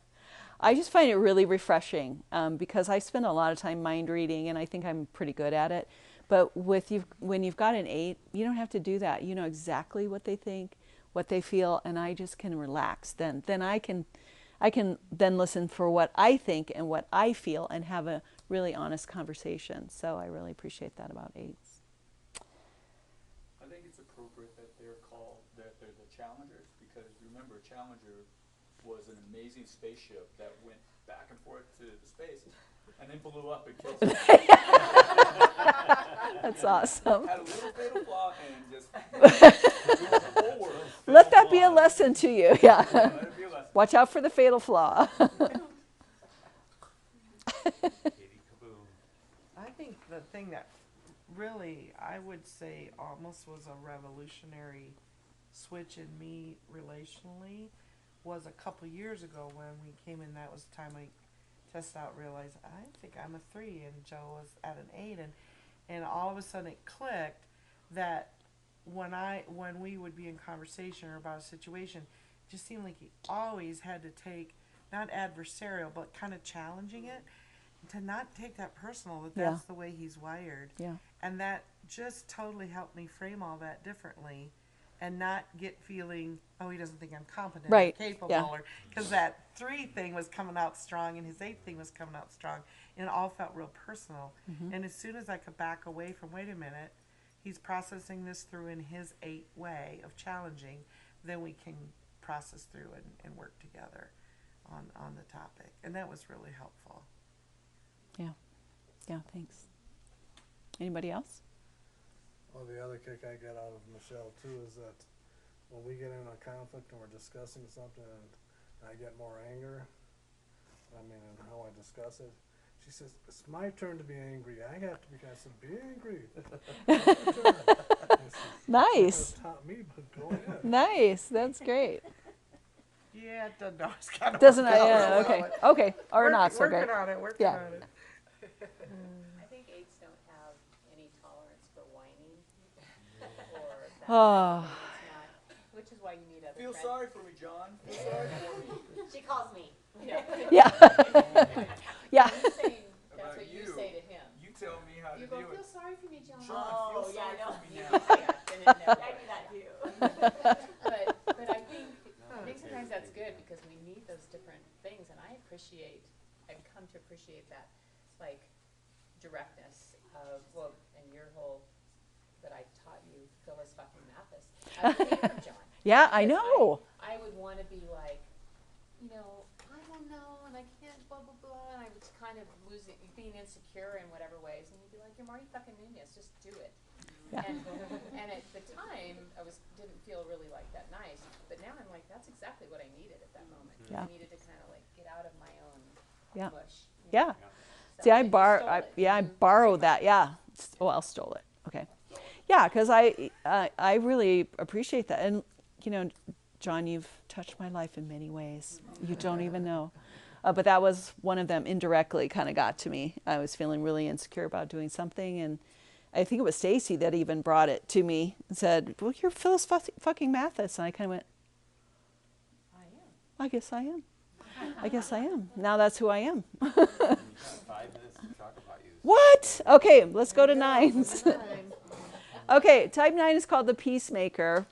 I just find it really refreshing because I spend a lot of time mind reading, and I think I'm pretty good at it. But when you've got an 8, you don't have to do that. You know exactly what they think, what they feel, and I just can relax. Then I can then listen for what I think and what I feel and have a really honest conversation. So I really appreciate that about 8s. I think it's appropriate that they're the challengers, because remember, a challenger was an amazing spaceship that went back and forth to space and then blew up and killed somebody. That's awesome. Had a little fatal flaw and just ruined the whole world. Let that be a lesson to you. Yeah. Let it be a lesson. Watch out for the fatal flaw. I think the thing that really, I would say, almost was a revolutionary switch in me relationally was a couple years ago when we came in. That was the time I tested out, realized I think I'm a 3 and Joe was at an 8, and all of a sudden it clicked that when we would be in conversation or about a situation, it just seemed like he always had to take, not adversarial, but kind of challenging it, to not take that personal, that that's the way he's wired. Yeah. And that just totally helped me frame all that differently and not get feeling, oh, he doesn't think I'm competent or capable, or because that 3 thing was coming out strong and his 8 thing was coming out strong, and it all felt real personal. And as soon as I could back away from, wait a minute, he's processing this through in his 8 way of challenging, then we can process through and work together on the topic. And that was really helpful. Yeah. Yeah, thanks. Anybody else? Well, the other kick I get out of Michelle too is that when we get in a conflict and we're discussing something and I get more anger, I mean, and how I discuss it, she says, it's my turn to be angry. I have to be, I said, be angry. Nice. Taught me, but go ahead. Nice. That's great. Yeah, it doesn't always kind of Doesn't work out yeah, real okay. well. Okay. Or not so great. Working on it, working on it. I think 8s don't have any tolerance for whining or that Oh. which is why you need other Feel friends. sorry for me, John. Feel sorry for me. She calls me. Yeah. Yeah. Yeah. You're saying that's About what you you. say to him. You tell me how You to go, do feel it. sorry for me, John. John, Oh, feel yeah, sorry I know. for me Yeah, now. then it never I do that too. but I think sometimes that's good because we need those different things, and I've come to appreciate that, like, directness of, well, and your whole, that I taught you, Phyllis fucking Mathis. I came from John. Yeah, I Because know. I would want to be like, you know, I don't know, and I can't, blah, blah, blah, and I was kind of being insecure in whatever ways, and you'd be like, you're Marty fucking Nunez, just do it. Yeah. And at the time, didn't feel really like that nice, but now I'm like, that's exactly what I needed at that moment. Yeah. I needed to kind of like get out of my own Yeah. mush. Yeah. So, See, I and you stole it. I You borrowed that. Yeah. Well, stole it. Okay. Yeah, because I really appreciate that. And, you know, John, you've touched my life in many ways. You don't even know. But that was one of them, indirectly kind of got to me. I was feeling really insecure about doing something. And I think it was Stacy that even brought it to me and said, well, you're Phyllis fucking Mathis. And I kind of went, I am. I guess I am. I guess I am. Now that's who I am. You've got 5 minutes to talk about you. What? Okay, let's go to 9s. Okay, type 9 is called the peacemaker.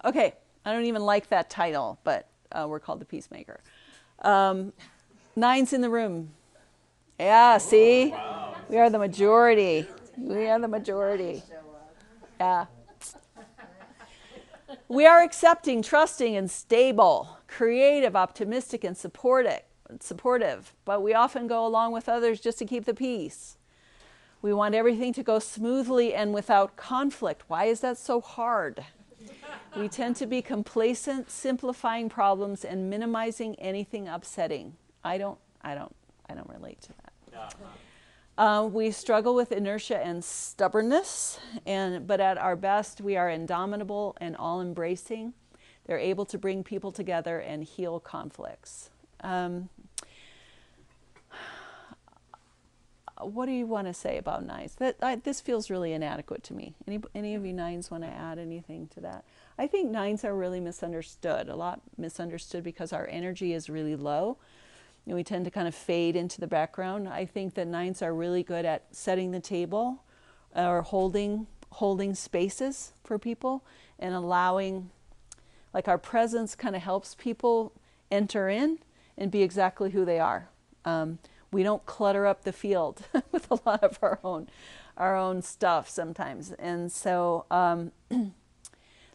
Okay, I don't even like that title, but we're called the peacemaker. 9s in the room. Yeah, see? Wow. We are the majority. We are the majority. Yeah. We are accepting, trusting, and stable, creative, optimistic, and supportive, but we often go along with others just to keep the peace. We want everything to go smoothly and without conflict. Why is that so hard? We tend to be complacent, simplifying problems and minimizing anything upsetting. I don't relate to that. We struggle with inertia and stubbornness, but at our best, we are indomitable and all-embracing. They're able to bring people together and heal conflicts. What do you want to say about 9s? This feels really inadequate to me. Any of you 9s want to add anything to that? I think 9s are really misunderstood, a lot misunderstood because our energy is really low. And we tend to kind of fade into the background. I think that 9s are really good at setting the table or holding spaces for people and allowing, like our presence kind of helps people enter in and be exactly who they are. We don't clutter up the field with a lot of our own stuff sometimes. And so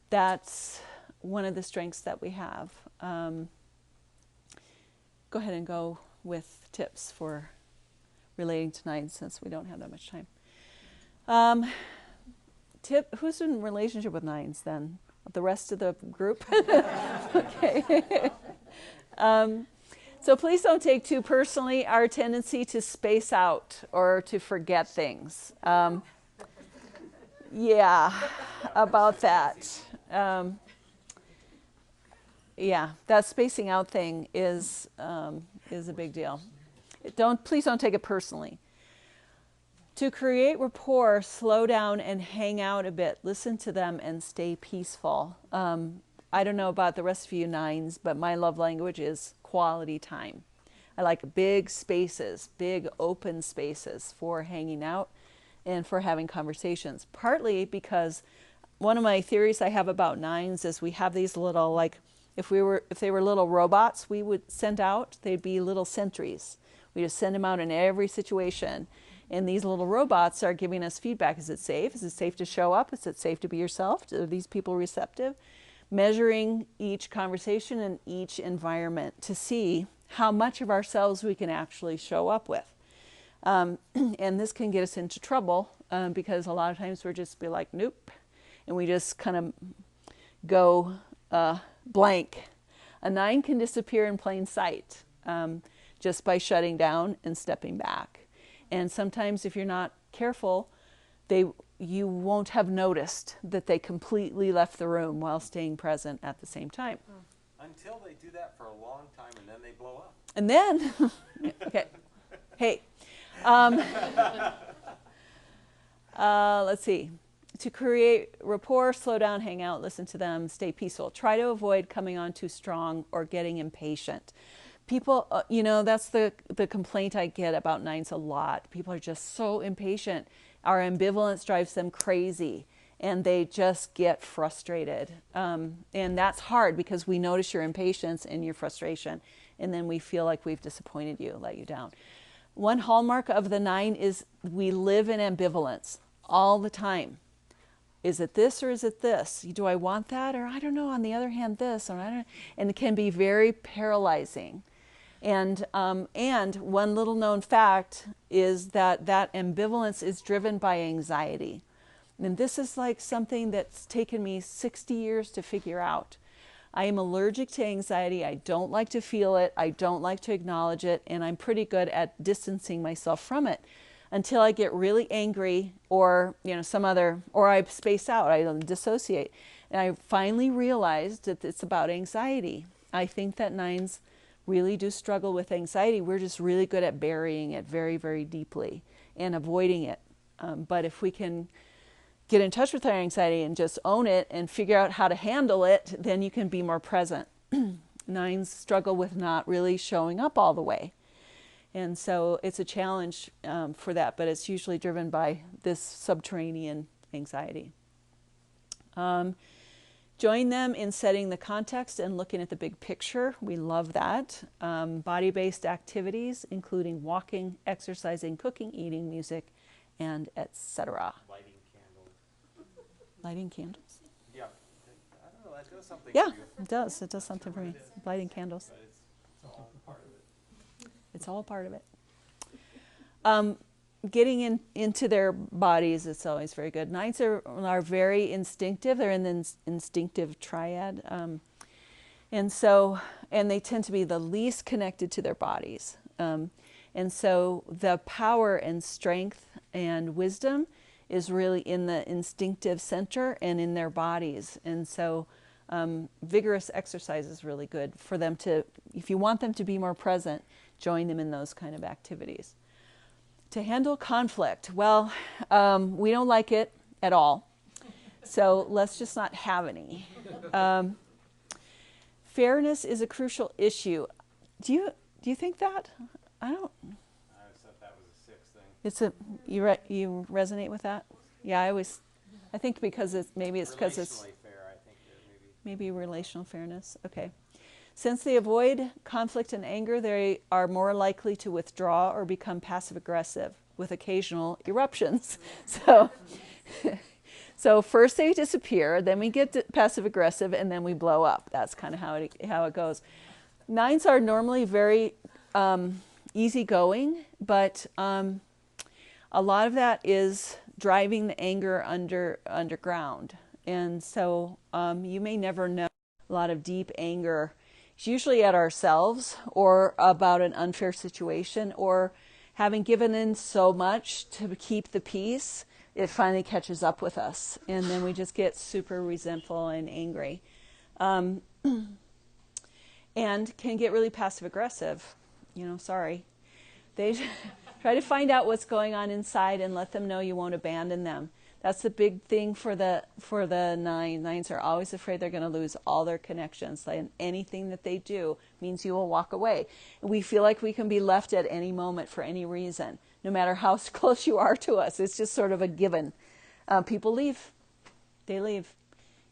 that's one of the strengths that we have. Go ahead and go with tips for relating to nines, since we don't have that much time. Who's in relationship with nines then? The rest of the group? Okay. So please don't take too personally our tendency to space out or to forget things. Yeah, about that. Yeah, that spacing out thing is a big deal. Please don't take it personally. To create rapport, slow down and hang out a bit. Listen to them and stay peaceful. I don't know about the rest of you nines, but my love language is quality time. I like big spaces, big open spaces for hanging out and for having conversations. Partly because one of my theories I have about nines is we have these little, like, if they were little robots we would send out, they'd be little sentries. We just send them out in every situation. And these little robots are giving us feedback. Is it safe? Is it safe to show up? Is it safe to be yourself? Are these people receptive? Measuring each conversation and each environment to see how much of ourselves we can actually show up with. And this can get us into trouble because a lot of times we're just be like, nope. And we just kind of go blank. A 9 can disappear in plain sight just by shutting down and stepping back. And sometimes if you're not careful, you won't have noticed that they completely left the room while staying present at the same time. Until they do that for a long time and then they blow up. And then, okay, hey, let's see. To create rapport, slow down, hang out, listen to them, stay peaceful. Try to avoid coming on too strong or getting impatient. People, that's the complaint I get about nines a lot. People are just so impatient. Our ambivalence drives them crazy and they just get frustrated. And that's hard because we notice your impatience and your frustration and then we feel like we've disappointed you, let you down. One hallmark of the 9 is we live in ambivalence all the time. Is it this or is it this? Do I want that? Or I don't know, on the other hand, this. Or I don't. And it can be very paralyzing. And one little known fact is that ambivalence is driven by anxiety. And this is like something that's taken me 60 years to figure out. I am allergic to anxiety. I don't like to feel it. I don't like to acknowledge it. And I'm pretty good at distancing myself from it until I get really angry or, or I space out, I dissociate. And I finally realized that it's about anxiety. I think that 9s really do struggle with anxiety. We're just really good at burying it very, very deeply and avoiding it. But if we can get in touch with our anxiety and just own it and figure out how to handle it, then you can be more present. 9s struggle with not really showing up all the way. And so it's a challenge for that, but it's usually driven by this subterranean anxiety. Join them in setting the context and looking at the big picture. We love that. Body-based activities, including walking, exercising, cooking, eating, music, and etc. Lighting candles. Lighting candles? Yeah. I don't know, that does something Yeah, for you. it does. It does something for me. Lighting candles. But it's all part of it. It's all part of it. Getting into their bodies, it's always very good. 9s are very instinctive. They're in the instinctive triad. And they tend to be the least connected to their bodies. And so the power and strength and wisdom is really in the instinctive center and in their bodies. And so vigorous exercise is really good for them to, if you want them to be more present, join them in those kind of activities. To handle conflict, well, we don't like it at all. So let's just not have any. Fairness is a crucial issue. Do you think that? I don't. I always thought that was a 6 thing. You resonate with that? Yeah, I think because it's because it's Relationally fair, I think maybe relational fairness. Okay. Since they avoid conflict and anger, they are more likely to withdraw or become passive aggressive with occasional eruptions. So first they disappear, then we get passive aggressive, and then we blow up. That's kind of how it goes. 9s are normally very easygoing, but a lot of that is driving the anger underground. And so you may never know a lot of deep anger. It's usually at ourselves or about an unfair situation or having given in so much to keep the peace, it finally catches up with us. And then we just get super resentful and angry. And can get really passive aggressive. Sorry. They try to find out what's going on inside and let them know you won't abandon them. That's the big thing for the 9. 9s are always afraid they're going to lose all their connections. And anything that they do means you will walk away. And we feel like we can be left at any moment for any reason, no matter how close you are to us. It's just sort of a given. People leave. They leave.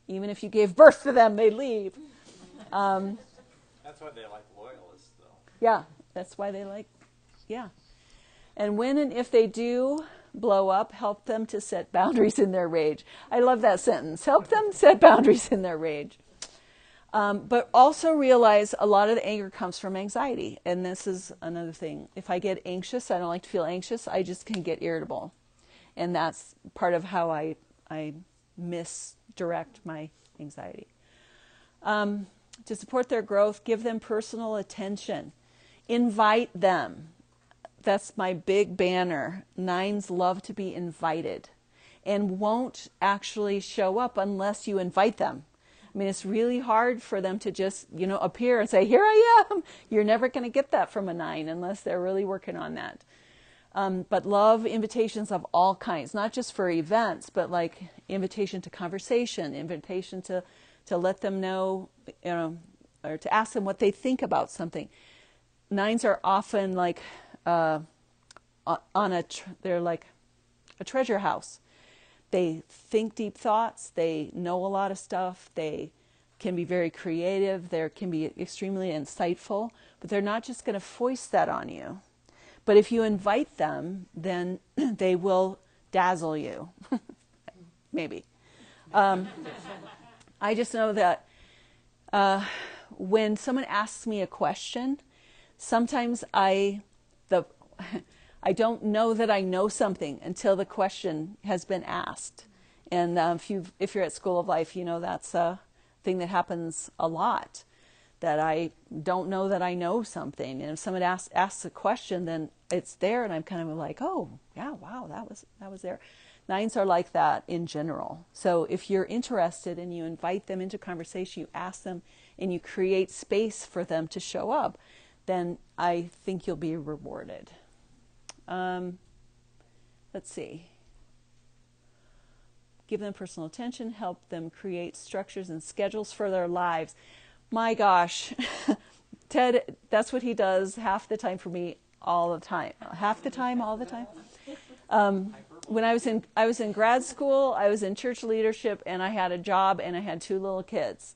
Even if you gave birth to them, they leave. That's why they like loyalists, though. Yeah, that's why they like, yeah. And when and if they do blow up, help them to set boundaries in their rage. I love that sentence. Help them set boundaries in their rage. But also realize a lot of the anger comes from anxiety. And this is another thing. If I get anxious, I don't like to feel anxious. I just can get irritable. And that's part of how I misdirect my anxiety. To support their growth, give them personal attention. Invite them. That's my big banner. 9s love to be invited and won't actually show up unless you invite them. I mean, it's really hard for them to just, appear and say, here I am. You're never going to get that from a 9 unless they're really working on that. But love invitations of all kinds, not just for events, but like invitation to conversation, invitation to let them know, or to ask them what they think about something. 9s are often like they're like a treasure house. They think deep thoughts. They know a lot of stuff. They can be very creative. They can be extremely insightful, but they're not just going to foist that on you. But if you invite them, then they will dazzle you. Maybe. I just know that when someone asks me a question, sometimes I don't know that I know something until the question has been asked. And if you're at School of Life, that's a thing that happens a lot, that I don't know that I know something. And if someone asks a question, then it's there, and I'm kind of like, oh, yeah, wow, that was there. 9s are like that in general. So if you're interested and you invite them into conversation, you ask them, and you create space for them to show up, then I think you'll be rewarded. Let's see. Give them personal attention, help them create structures and schedules for their lives. My gosh, Ted, that's what he does half the time for me, all the time. Half the time, all the time. When I was in grad school, I was in church leadership, and I had a job, and I had 2 little kids.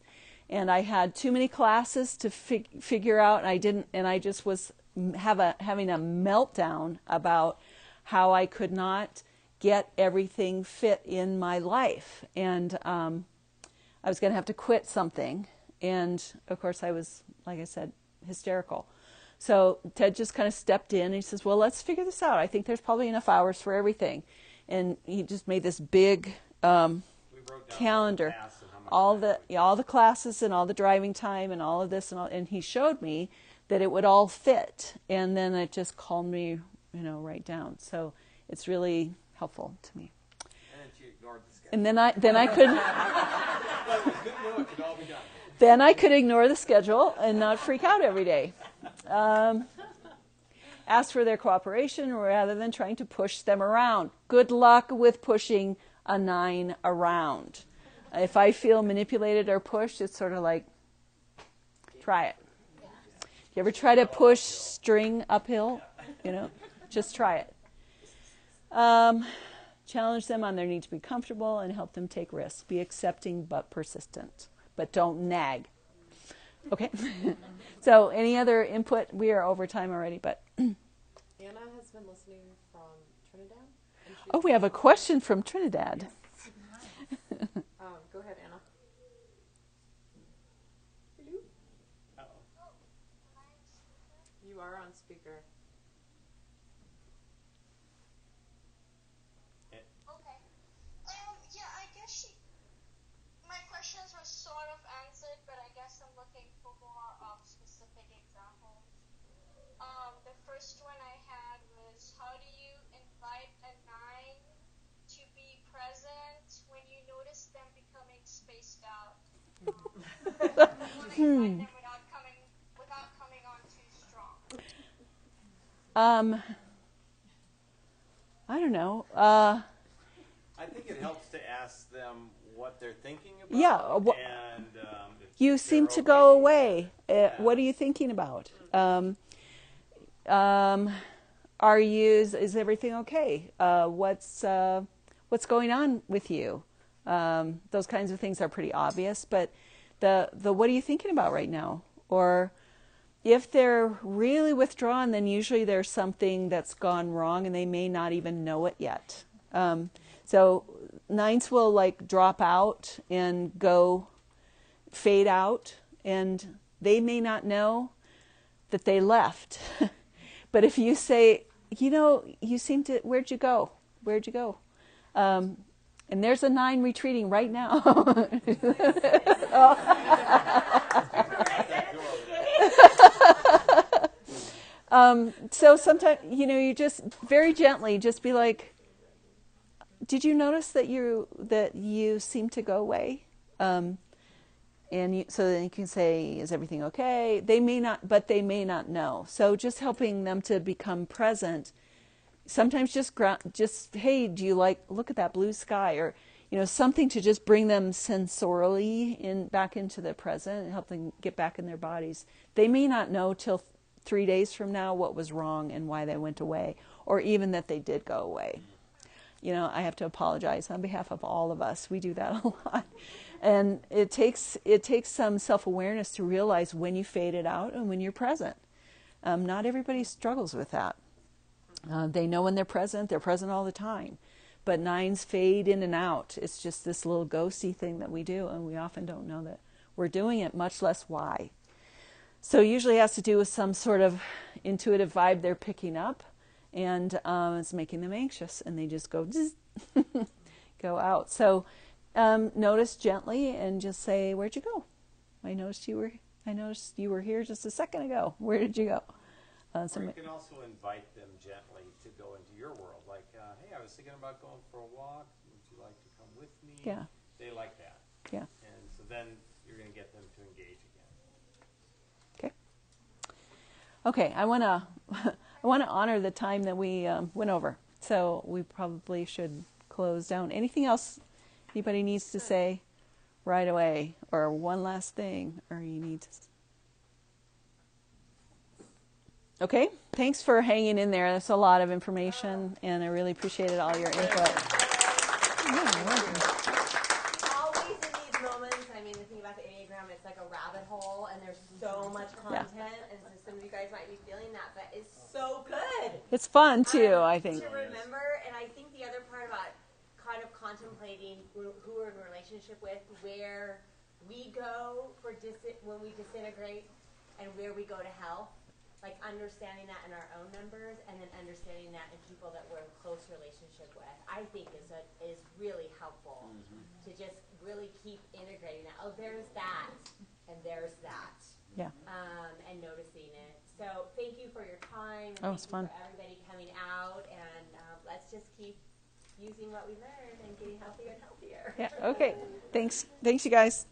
And I had too many classes to figure out, and I just was having a meltdown about how I could not get everything fit in my life. And I was going to have to quit something. And, of course, I was, like I said, hysterical. So Ted just kind of stepped in, and he says, well, let's figure this out. I think there's probably enough hours for everything. And he just made this big calendar, all the classes and all the driving time and all of this, and he showed me that it would all fit. And then it just calmed me, right down. So it's really helpful to me. And then she ignored the schedule. And then I could Well, it was good to know it could all be done. then I could ignore the schedule and not freak out every day. Ask for their cooperation rather than trying to push them around. Good luck with pushing a 9 around. If I feel manipulated or pushed, it's sort of like, try it. You ever try to push string uphill? Just try it. Challenge them on their need to be comfortable and help them take risks. Be accepting but persistent. But don't nag. Okay? So any other input? We are over time already, but... Anna has been listening from Trinidad. Oh, we have a question from Trinidad. Go ahead, Anna. Uh-oh. You are on speaker. Okay. Yeah, I guess my questions were sort of answered, but I guess I'm looking for more specific examples. The first one I had was, how do you invite a 9 to be present when you notice them becoming spaced out? You want to invite them without coming on too strong. I don't know. I think it helps to ask them what they're thinking about. Yeah, and you if seem they're to okay. go away. Yeah. What are you thinking about? Are you? Is everything okay? What's going on with you? Those kinds of things are pretty obvious. But the what are you thinking about right now? Or if they're really withdrawn, then usually there's something that's gone wrong, and they may not even know it yet. So 9s will like drop out and go fade out, and they may not know that they left. But if you say, you seem to, where'd you go? Where'd you go? And there's a 9 retreating right now. So sometimes, you just very gently just be like, did you notice that you seem to go away? So then you can say, is everything okay? They may not, but they may not know. So just helping them to become present. Sometimes just hey, do you look at that blue sky? Or, something to just bring them sensorially back into the present and help them get back in their bodies. They may not know till 3 days from now what was wrong and why they went away, or even that they did go away. I have to apologize on behalf of all of us. We do that a lot. And it takes some self-awareness to realize when you fade it out and when you're present. Not everybody struggles with that. They know when they're present all the time. But 9s fade in and out. It's just this little ghosty thing that we do, and we often don't know that we're doing it, much less why. So usually it has to do with some sort of intuitive vibe they're picking up, and it's making them anxious, and they just go go out. So notice gently and just say, "Where'd you go? I noticed you were here just a second ago. Where did you go?" Or you can also invite them gently to go into your world. Like, hey, I was thinking about going for a walk. Would you like to come with me? Yeah. They like that. Yeah. And so then you're going to get them to engage again. Okay. I want to honor the time that we went over. So we probably should close down. Anything else anybody needs to say right away, or one last thing, or you need to? Okay, thanks for hanging in there. That's a lot of information, and I really appreciated all your input. Always in these moments, the thing about the Enneagram, it's like a rabbit hole, and there's so much content, and so some of you guys might be feeling that, but it's so good. It's fun, too, I think. To remember, and I think the other part about kind of contemplating who we're in a relationship with, where we go when we disintegrate, and where we go to hell. Like understanding that in our own members, and then understanding that in people that we're in close relationship with, I think is really helpful to just really keep integrating that. Oh, there's that, and there's that. Yeah. And noticing it. So thank you for your time. Oh, it's fun. For everybody coming out, and let's just keep using what we learned and getting healthier and healthier. Yeah. Okay. Thanks. Thanks, you guys.